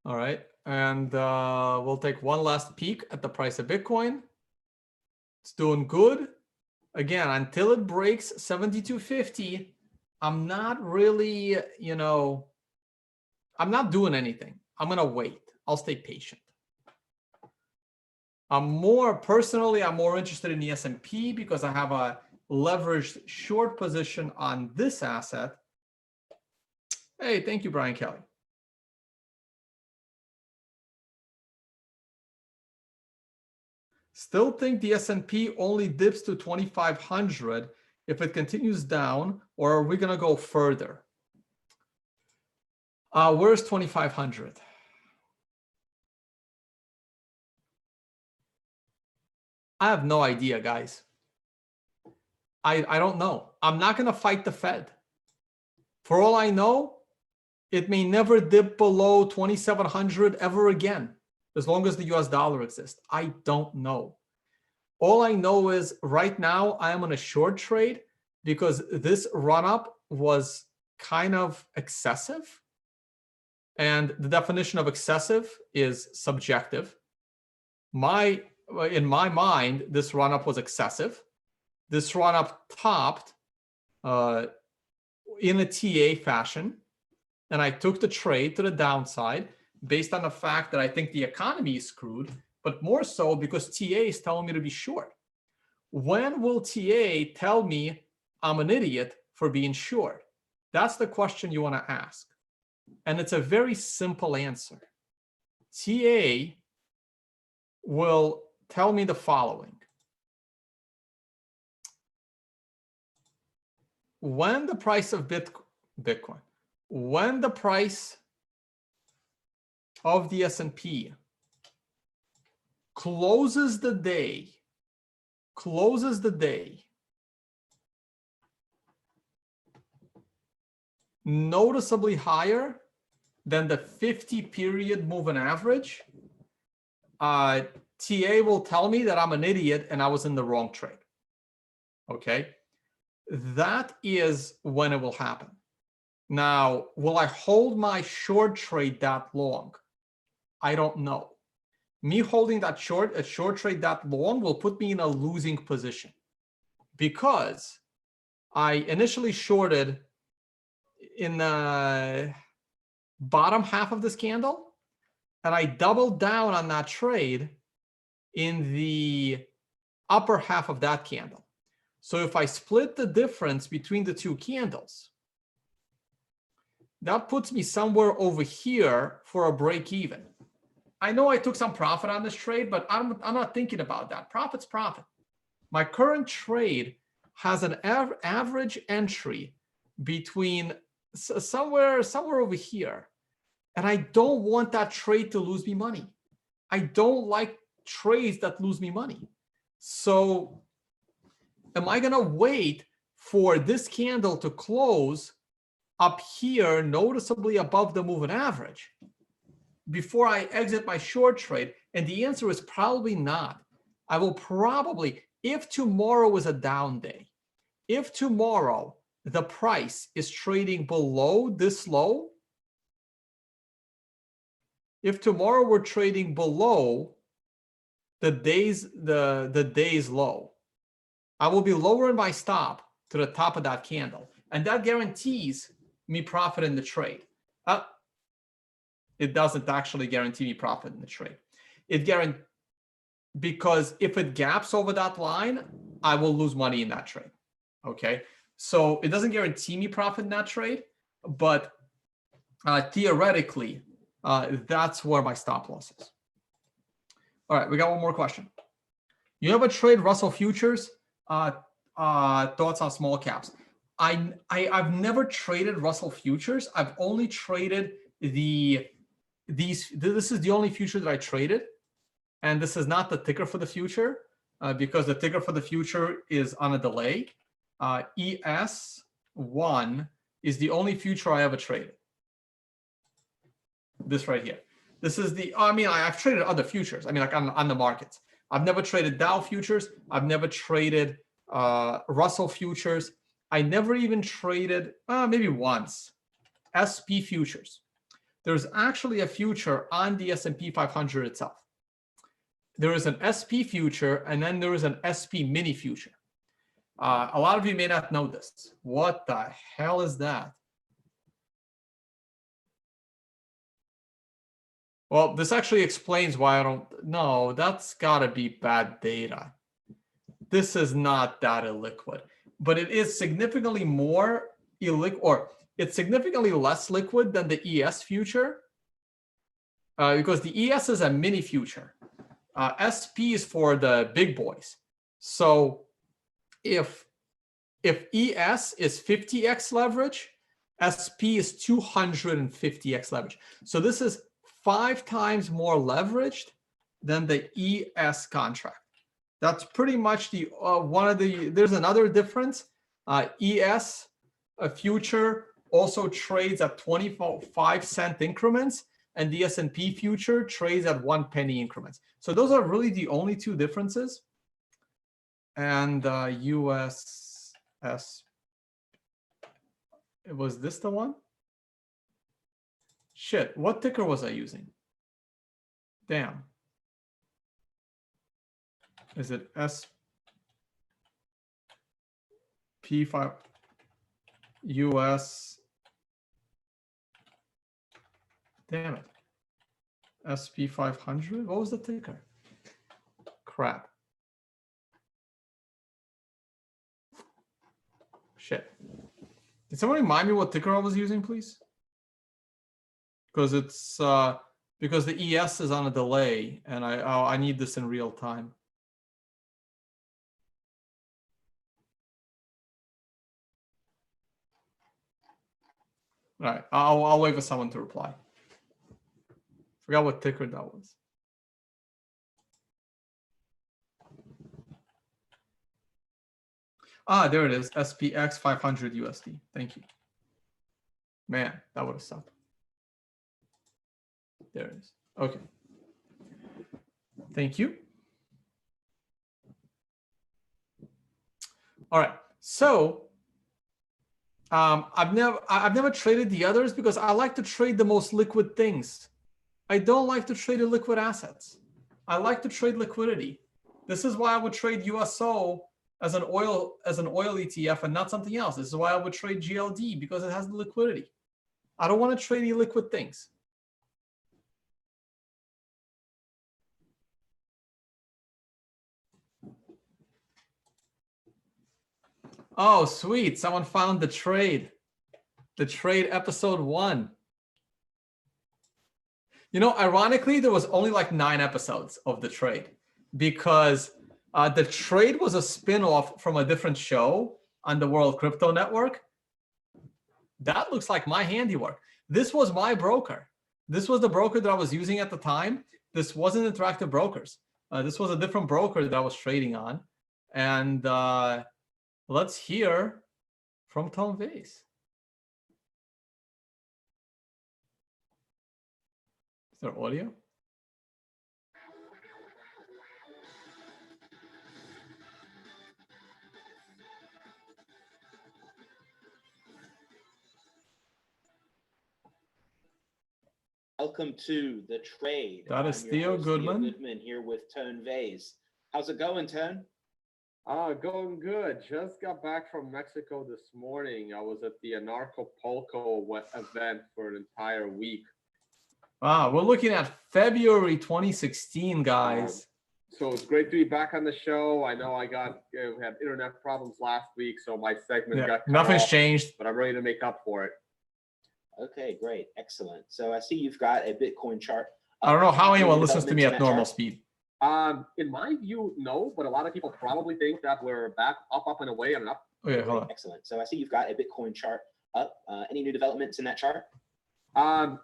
All right, and we'll take one last peek at the price of Bitcoin. It's doing good. Again, until it breaks 7250, I'm not really, I'm not doing anything. I'm going to wait. I'll stay patient. I'm more interested in the S&P because I have a leveraged short position on this asset. Hey, thank you, Brian Kelly. Still think the S&P only dips to 2,500 if it continues down, or are we going to go further? Where's 2,500? I have no idea, guys. I don't know. I'm not going to fight the Fed. For all I know, it may never dip below 2,700 ever again, as long as the US dollar exists. I don't know. All I know is right now I am on a short trade because this run-up was kind of excessive. And the definition of excessive is subjective. In my mind, this run-up was excessive. This run-up topped in a TA fashion, and I took the trade to the downside based on the fact that I think the economy is screwed, but more so because TA is telling me to be short. When will TA tell me I'm an idiot for being short? That's the question you want to ask. And it's a very simple answer. TA will tell me the following. When the price of Bitcoin, when the price of the S&P closes the day noticeably higher than the 50-period moving average, TA will tell me that I'm an idiot and I was in the wrong trade. Okay, that is when it will happen. Now, will I hold my short trade that long? I don't know. Me holding a short trade that long will put me in a losing position because I initially shorted in the bottom half of this candle, and I doubled down on that trade in the upper half of that candle. So if I split the difference between the two candles, that puts me somewhere over here for a break even. I know I took some profit on this trade, but I'm not thinking about that. Profit's profit. My current trade has an average entry between somewhere over here. And I don't want that trade to lose me money. I don't like trades that lose me money. So am I going to wait for this candle to close up here noticeably above the moving average before I exit my short trade? And the answer is probably not. I will probably, if tomorrow is a down day, if tomorrow the price is trading below this low, if tomorrow we're trading below the day's low, I will be lowering my stop to the top of that candle. And that guarantees me profit in the trade. It doesn't actually guarantee me profit in the trade. It guarantees, because if it gaps over that line, I will lose money in that trade. Okay, so it doesn't guarantee me profit in that trade, but theoretically, that's where my stop loss is. All right, we got one more question. You ever trade Russell futures? Thoughts on small caps? I've never traded Russell futures. I've only traded these. This is the only future that I traded, and this is not the ticker for the future because the ticker for the future is on a delay. ES1 is the only future I ever traded. This right here. This is the. I mean, I've traded other futures. I mean, like on the markets. I've never traded Dow futures. I've never traded Russell futures. I never even traded, maybe once, SP futures. There's actually a future on the S&P 500 itself. There is an SP future, and then there is an SP mini future. A lot of you may not know this. What the hell is that? Well, this actually explains why I don't know. That's got to be bad data. This is not that illiquid, but it is significantly more illiquid, or it's significantly less liquid than the ES future because the ES is a mini future. SP is for the big boys. So if ES is 50x leverage, SP is 250x leverage. So this is 5 times more leveraged than the ES contract. That's pretty much the one of the. There's another difference. ES a future also trades at 25-cent increments, and the S&P future trades at 1 penny increments. So those are really the only two differences. And USS, was this the one? Shit, what ticker was I using? Damn. Is it SP5 US? Damn it. SP500? What was the ticker? Crap. Shit. Did someone remind me what ticker I was using, please? Because it's because the ES is on a delay, and I need this in real time. All right, I'll wait for someone to reply. Forgot what ticker that was. There it is. SPX 500 USD. Thank you. Man, that would have sucked. There it is. Okay. Thank you. All right. So I've never traded the others because I like to trade the most liquid things. I don't like to trade illiquid assets. I like to trade liquidity. This is why I would trade USO as an oil ETF and not something else. This is why I would trade GLD, because it has the liquidity. I don't want to trade illiquid things. Oh, sweet. Someone found the trade. The trade episode 1. You know, ironically, there was only like 9 episodes of the trade because the trade was a spin-off from a different show on the World Crypto Network. That looks like my handiwork. This was my broker. This was the broker that I was using at the time. This wasn't Interactive Brokers. This was a different broker that I was trading on. And let's hear from Tom Vays. Is there audio? Welcome to the trade. That is Theo Goodman. Theo Goodman here with Tone Vays. How's it going, Tone? Going good. Just got back from Mexico this morning. I was at the Anarchapulco event for an entire week. Wow, we're looking at February 2016, guys. So it's great to be back on the show. I know we had internet problems last week, so my segment got cut nothing's off, changed. but I'm ready to make up for it. Okay, great. Excellent. So I see you've got a Bitcoin chart. I don't know how anyone listens to me at normal speed. In my view, no, but a lot of people probably think that we're back up and away and up. Okay, hold on. Excellent. So I see you've got a Bitcoin chart up. Any new developments in that chart?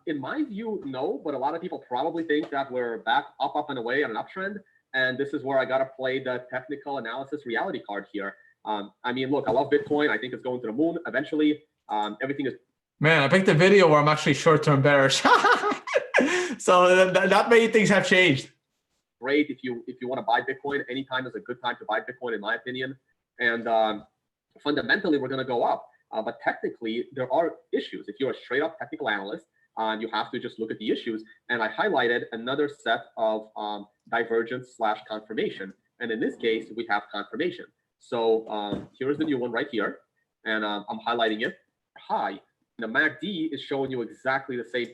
In my view, no, but a lot of people probably think that we're back up and away on an uptrend. And this is where I got to play the technical analysis reality card here. I mean, look, I love Bitcoin. I think it's going to the moon eventually. Everything is. Man, I picked a video where I'm actually short-term bearish. So that many things have changed. Great if you want to buy Bitcoin, anytime is a good time to buy Bitcoin, in my opinion. And fundamentally, we're going to go up. But technically, there are issues. If you're a straight up technical analyst, you have to just look at the issues. And I highlighted another set of divergence / confirmation. And in this case, we have confirmation. So here's the new one right here. And I'm highlighting it. High. The MACD is showing you exactly the same.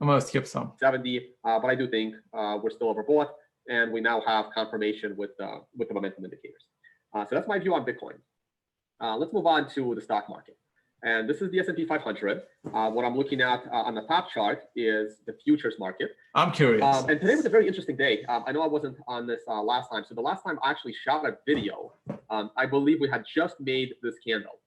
I'm going to skip some. 70, but I do think we're still overbought. And we now have confirmation with the momentum indicators. So that's my view on Bitcoin. Let's move on to the stock market. And this is the S&P 500. What I'm looking at on the top chart is the futures market. I'm curious. And today was a very interesting day. I know I wasn't on this last time. So the last time I actually shot a video, I believe we had just made this candle.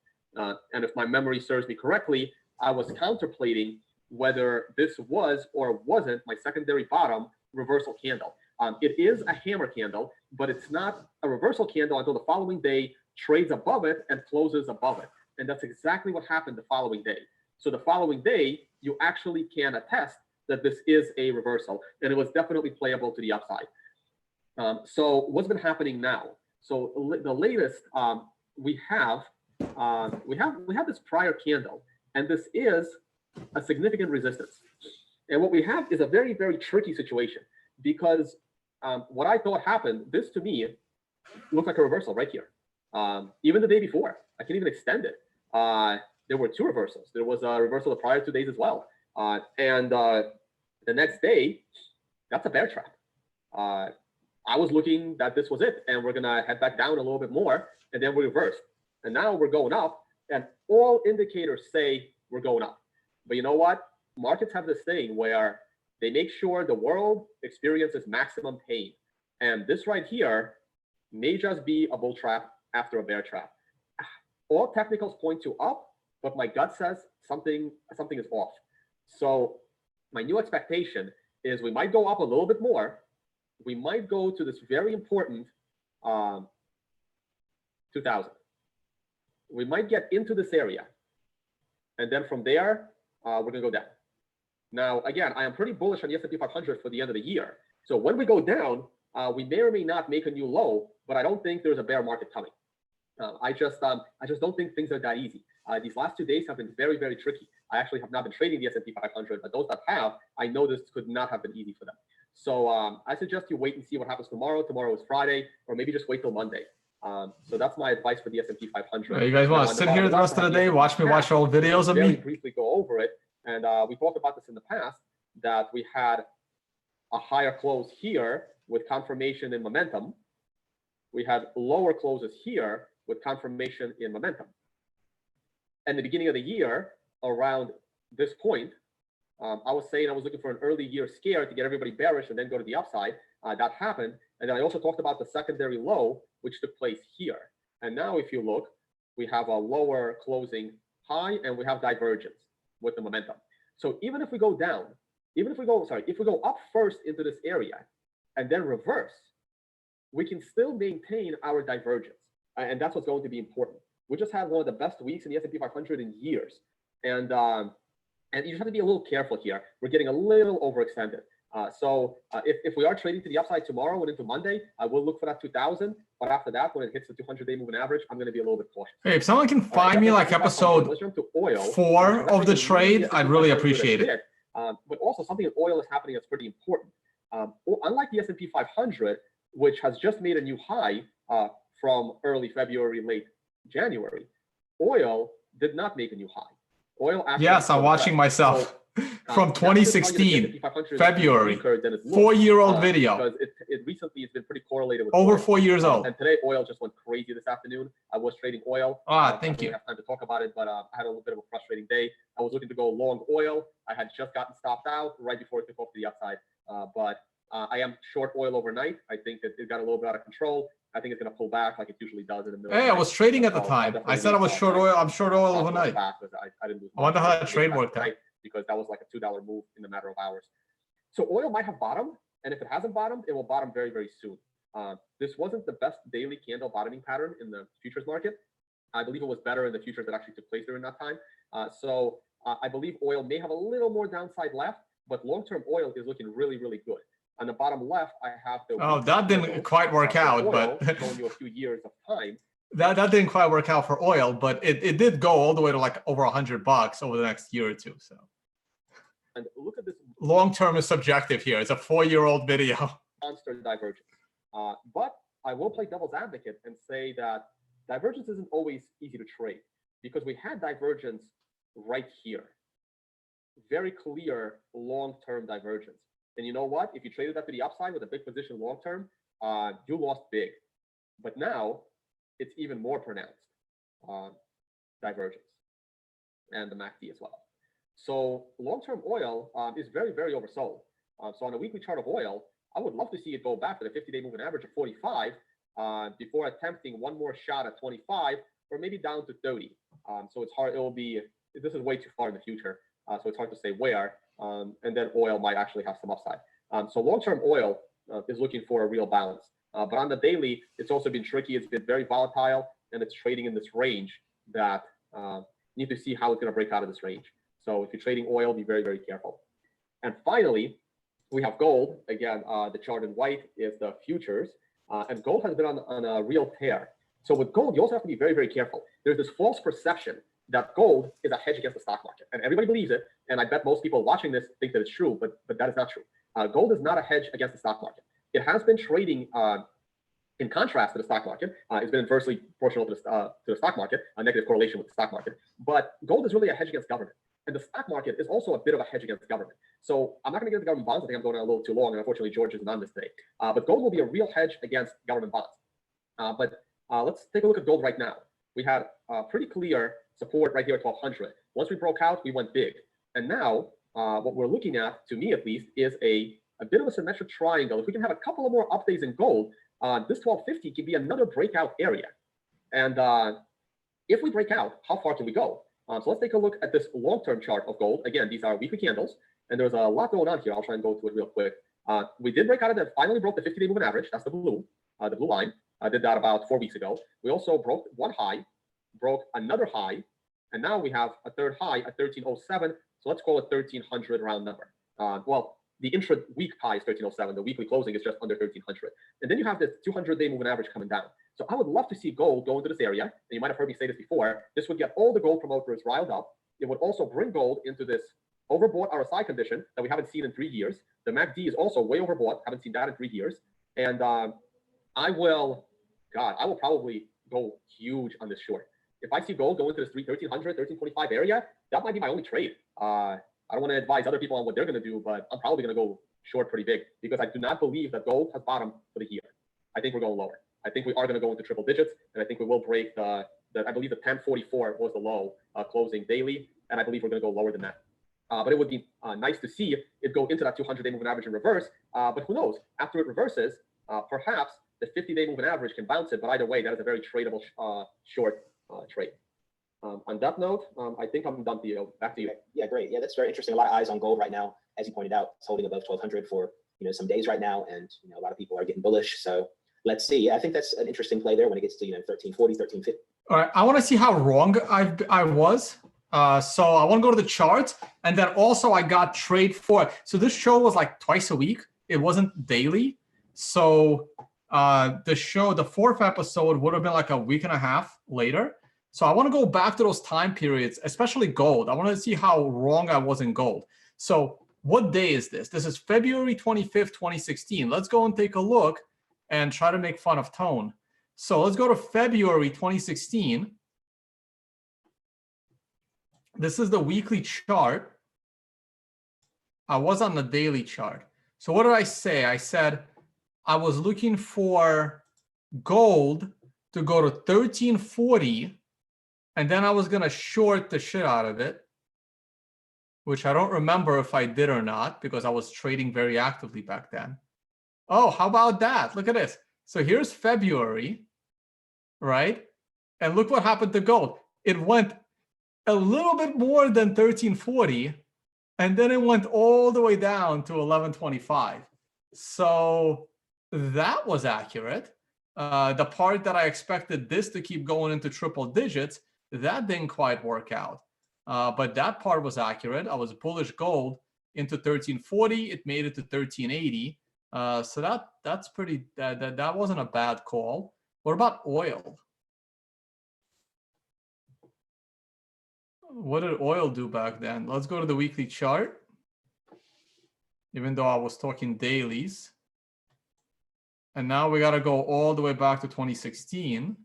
And if my memory serves me correctly, I was contemplating whether this was or wasn't my secondary bottom reversal candle. It is a hammer candle, but it's not a reversal candle until the following day trades above it and closes above it. And that's exactly what happened the following day. So the following day, you actually can attest that this is a reversal, and it was definitely playable to the upside. So what's been happening now? So the latest we have this prior candle, and this is a significant resistance. And what we have is a very, very tricky situation, because what I thought happened, this to me looked like a reversal right here. Even the day before, I can even extend it. There were two reversals. There was a reversal the prior 2 days as well. And the next day, that's a bear trap. I was looking that this was it, and we're gonna head back down a little bit more, and then we reversed. And now we're going up, and all indicators say we're going up. But you know what? Markets have this thing where they make sure the world experiences maximum pain. And this right here may just be a bull trap after a bear trap. All technicals point to up, but my gut says something is off. So my new expectation is we might go up a little bit more. We might go to this very important 2000. We might get into this area. And then from there, we're gonna go down. Now, again, I am pretty bullish on the S&P 500 for the end of the year. So when we go down, we may or may not make a new low, but I don't think there's a bear market coming. I just don't think things are that easy. These last 2 days have been very, very tricky. I actually have not been trading the S&P 500, but those that have, I know this could not have been easy for them. So I suggest you wait and see what happens tomorrow. Tomorrow is Friday, or maybe just wait till Monday. So that's my advice for the S&P 500. You guys want to sit here the rest of the day, watch me watch all videos of me? Very briefly go over it. And we talked about this in the past, that we had a higher close here with confirmation in momentum. We had lower closes here with confirmation in momentum. And the beginning of the year, around this point, I was saying I was looking for an early year scare to get everybody bearish and then go to the upside. That happened. And then I also talked about the secondary low, which took place here. And now if you look, we have a lower closing high, and we have divergence with the momentum. So even if we go down, if we go up first into this area and then reverse, we can still maintain our divergence. And that's what's going to be important. We just had one of the best weeks in the S&P 500 in years. And you just have to be a little careful here. We're getting a little overextended. So if we are trading to the upside tomorrow and into Monday, I will look for that 2000. But after that, when it hits the 200-day moving average, I'm going to be a little bit cautious. Hey, if someone can find me like episode 4 of the trade, I'd really appreciate it. But also something in oil is happening that's pretty important. Unlike the S&P 500, which has just made a new high from early February, late January, oil did not make a new high. Oil actually. Yes, I'm watching myself from 2016, February, 4-year-old video. Because it recently has been pretty correlated with Over oil. 4 years old. And today oil just went crazy this afternoon. I was trading oil. Thank you. I don't have time to talk about it, but I had a little bit of a frustrating day. I was looking to go long oil. I had just gotten stopped out right before it took off to the upside. But I am short oil overnight. I think that it got a little bit out of control. I think it's going to pull back like it usually does in the middle. Hey, I was trading at the time. I said I was short oil. I'm short oil overnight. I didn't lose. I wonder how that trade worked out. Because that was like a $2 move in a matter of hours. So oil might have bottomed, and if it hasn't bottomed, it will bottom very, very soon. This wasn't the best daily candle bottoming pattern in the futures market. I believe it was better in the futures that actually took place during that time. So I believe oil may have a little more downside left, but long-term oil is looking really, really good. On the bottom left, I have the. Oh, that didn't quite work out, but showing you a few years of time. That didn't quite work out for oil, but it did go all the way to like over $100 over the next year or two. So. And look at this. Long-term is subjective here. It's a 4-year-old video. Monster divergence. But I will play devil's advocate and say that divergence isn't always easy to trade because we had divergence right here. Very clear long-term divergence. And you know what? If you traded that to the upside with a big position long-term, you lost big. But now it's even more pronounced divergence and the MACD as well. So long-term oil is very, very oversold. So on a weekly chart of oil, I would love to see it go back to the 50-day moving average of 45 before attempting one more shot at 25 or maybe down to 30. So it's hard. It will be. This is way too far in the future. So it's hard to say where. And then oil might actually have some upside. So long-term oil is looking for a real balance. But on the daily, it's also been tricky. It's been very volatile, and it's trading in this range that you need to see how it's going to break out of this range. So if you're trading oil, be very, very careful. And finally, we have gold. Again, the chart in white is the futures. And gold has been on a real tear. So with gold, you also have to be very, very careful. There's this false perception that gold is a hedge against the stock market. And everybody believes it. And I bet most people watching this think that it's true, but that is not true. Gold is not a hedge against the stock market. It has been trading in contrast to the stock market. It's been inversely proportional to the stock market, a negative correlation with the stock market. But gold is really a hedge against government. And the stock market is also a bit of a hedge against government. So I'm not going to get into government bonds. I think I'm going on a little too long. And unfortunately, George isn't on this today. But gold will be a real hedge against government bonds. But let's take a look at gold right now. We had pretty clear support right here at 1200. Once we broke out, we went big. And now what we're looking at, to me at least, is a bit of a symmetric triangle. If we can have a couple of more up days in gold, this 1250 can be another breakout area. And if we break out, how far can we go? So let's take a look at this long-term chart of gold. Again, these are weekly candles, and there's a lot going on here. I'll try and go through it real quick. We did break out of that, finally broke the 50-day moving average. That's the blue line. I did that about 4 weeks ago. We also broke one high, broke another high, and now we have a third high at 1307. So let's call it 1300 round number. Well, the intra-week high is 1307. The weekly closing is just under 1300. And then you have this 200-day moving average coming down. So I would love to see gold go into this area. And you might have heard me say this before. This would get all the gold promoters riled up. It would also bring gold into this overbought RSI condition that we haven't seen in 3 years. The MACD is also way overbought. Haven't seen that in 3 years. And I will probably go huge on this short. If I see gold go into this 1300, 1325 area, that might be my only trade. I don't want to advise other people on what they're going to do, but I'm probably going to go short pretty big because I do not believe that gold has bottomed for the year. I think we're going lower. I think we are going to go into triple digits, and I think we will break I believe the 1044 was the low closing daily, and I believe we're going to go lower than that. But it would be nice to see it go into that 200-day moving average in reverse. But who knows? After it reverses, perhaps the 50-day moving average can bounce it. But either way, that is a very tradable short trade. On that note, I think I'm done, Theo. Back to you. Yeah, great. Yeah, that's very interesting. A lot of eyes on gold right now. As you pointed out, it's holding above 1200 for some days right now, and a lot of people are getting bullish. So let's see. I think that's an interesting play there when it gets to 1340, 1350. All right, I want to see how wrong I was. So I want to go to the charts, and then also I got trade for. So this show was like twice a week. It wasn't daily. So the fourth episode would have been like a week and a half later. So I want to go back to those time periods, especially gold. I want to see how wrong I was in gold. So what day is this? This is February 25th, 2016. Let's go and take a look and try to make fun of Tone. So let's go to February 2016. This is the weekly chart. I was on the daily chart. So what did I say? I said I was looking for gold to go to 1340, and then I was going to short the shit out of it, which I don't remember if I did or not because I was trading very actively back then. Oh, how about that? Look at this. So here's February, right? And look what happened to gold. It went a little bit more than 1340, and then it went all the way down to 1125. So that was accurate. The part that I expected this to keep going into triple digits, that didn't quite work out. But that part was accurate. I was bullish gold into 1340. It made it to 1380. So that's pretty. That wasn't a bad call. What about oil? What did oil do back then? Let's go to the weekly chart. Even though I was talking dailies. And now we got to go all the way back to 2016,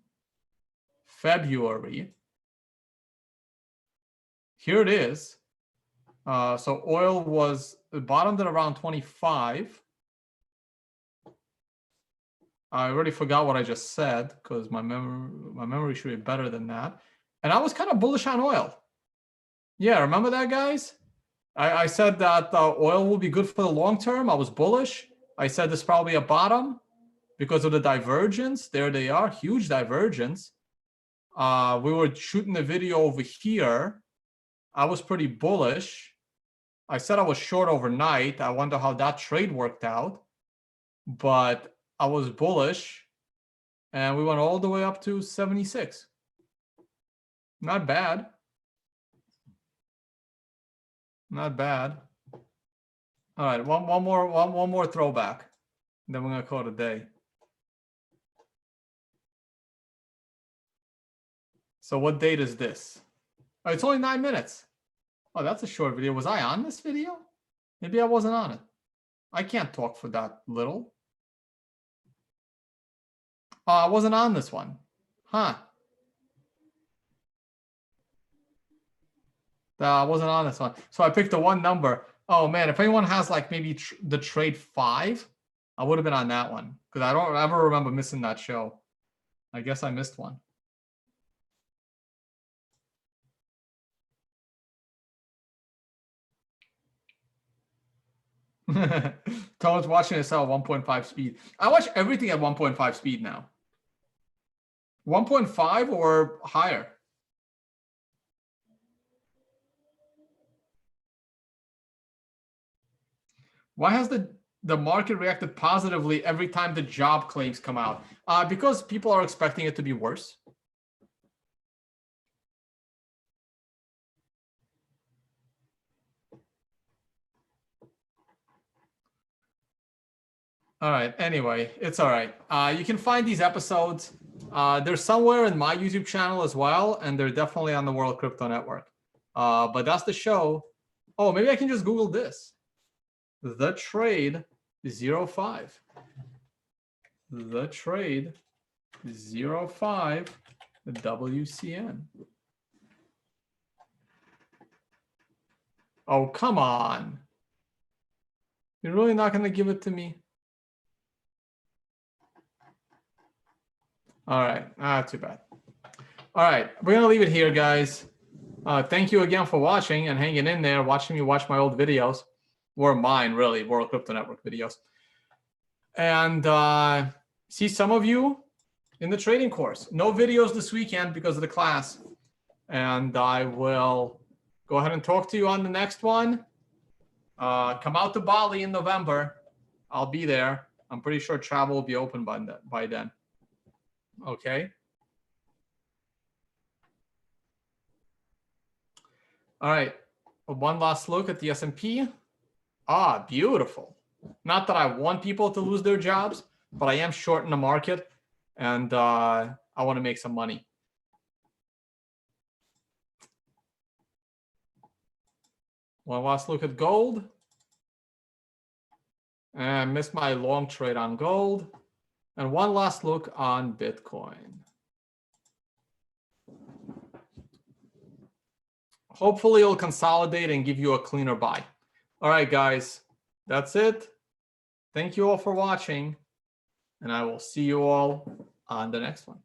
February. Here it is. So oil was bottomed at around 25. I already forgot what I just said because my memory should be better than that. And I was kind of bullish on oil. Yeah, remember that, guys? I said that oil will be good for the long term. I was bullish. I said this is probably a bottom because of the divergence. There they are, huge divergence. We were shooting the video over here. I was pretty bullish. I said I was short overnight. I wonder how that trade worked out. But I was bullish. And we went all the way up to 76. Not bad. Not bad. All right, one more throwback. Then we're gonna call it a day. So what date is this? Oh, it's only 9 minutes. Oh, that's a short video. Was I on this video? Maybe I wasn't on it. I can't talk for that little. Oh, I wasn't on this one. Huh. I wasn't on this one. So I picked the one number. Oh, man, if anyone has like maybe the trade 5, I would have been on that one because I don't ever remember missing that show. I guess I missed one. Tone's watching this at 1.5 speed. I watch everything at 1.5 speed now. 1.5 or higher. Why has the market reacted positively every time the job claims come out? Because people are expecting it to be worse. All right. Anyway, it's all right. You can find these episodes. They're somewhere in my YouTube channel as well, and they're definitely on the World Crypto Network. But that's the show. Oh, maybe I can just Google this. The trade 05. The trade 05 WCN. Oh, come on. You're really not going to give it to me? All right. Too bad. All right. We're going to leave it here, guys. Thank you again for watching and hanging in there, watching me watch my old videos. Or mine, really, World Crypto Network videos. And see some of you in the trading course. No videos this weekend because of the class. And I will go ahead and talk to you on the next one. Come out to Bali in November. I'll be there. I'm pretty sure travel will be open by then. Okay. All right. One last look at the S&P. Ah, beautiful. Not that I want people to lose their jobs, but I am short in the market, and I want to make some money. One last look at gold. And I missed my long trade on gold. And one last look on Bitcoin. Hopefully it'll consolidate and give you a cleaner buy. All right, guys, that's it. Thank you all for watching, and I will see you all on the next one.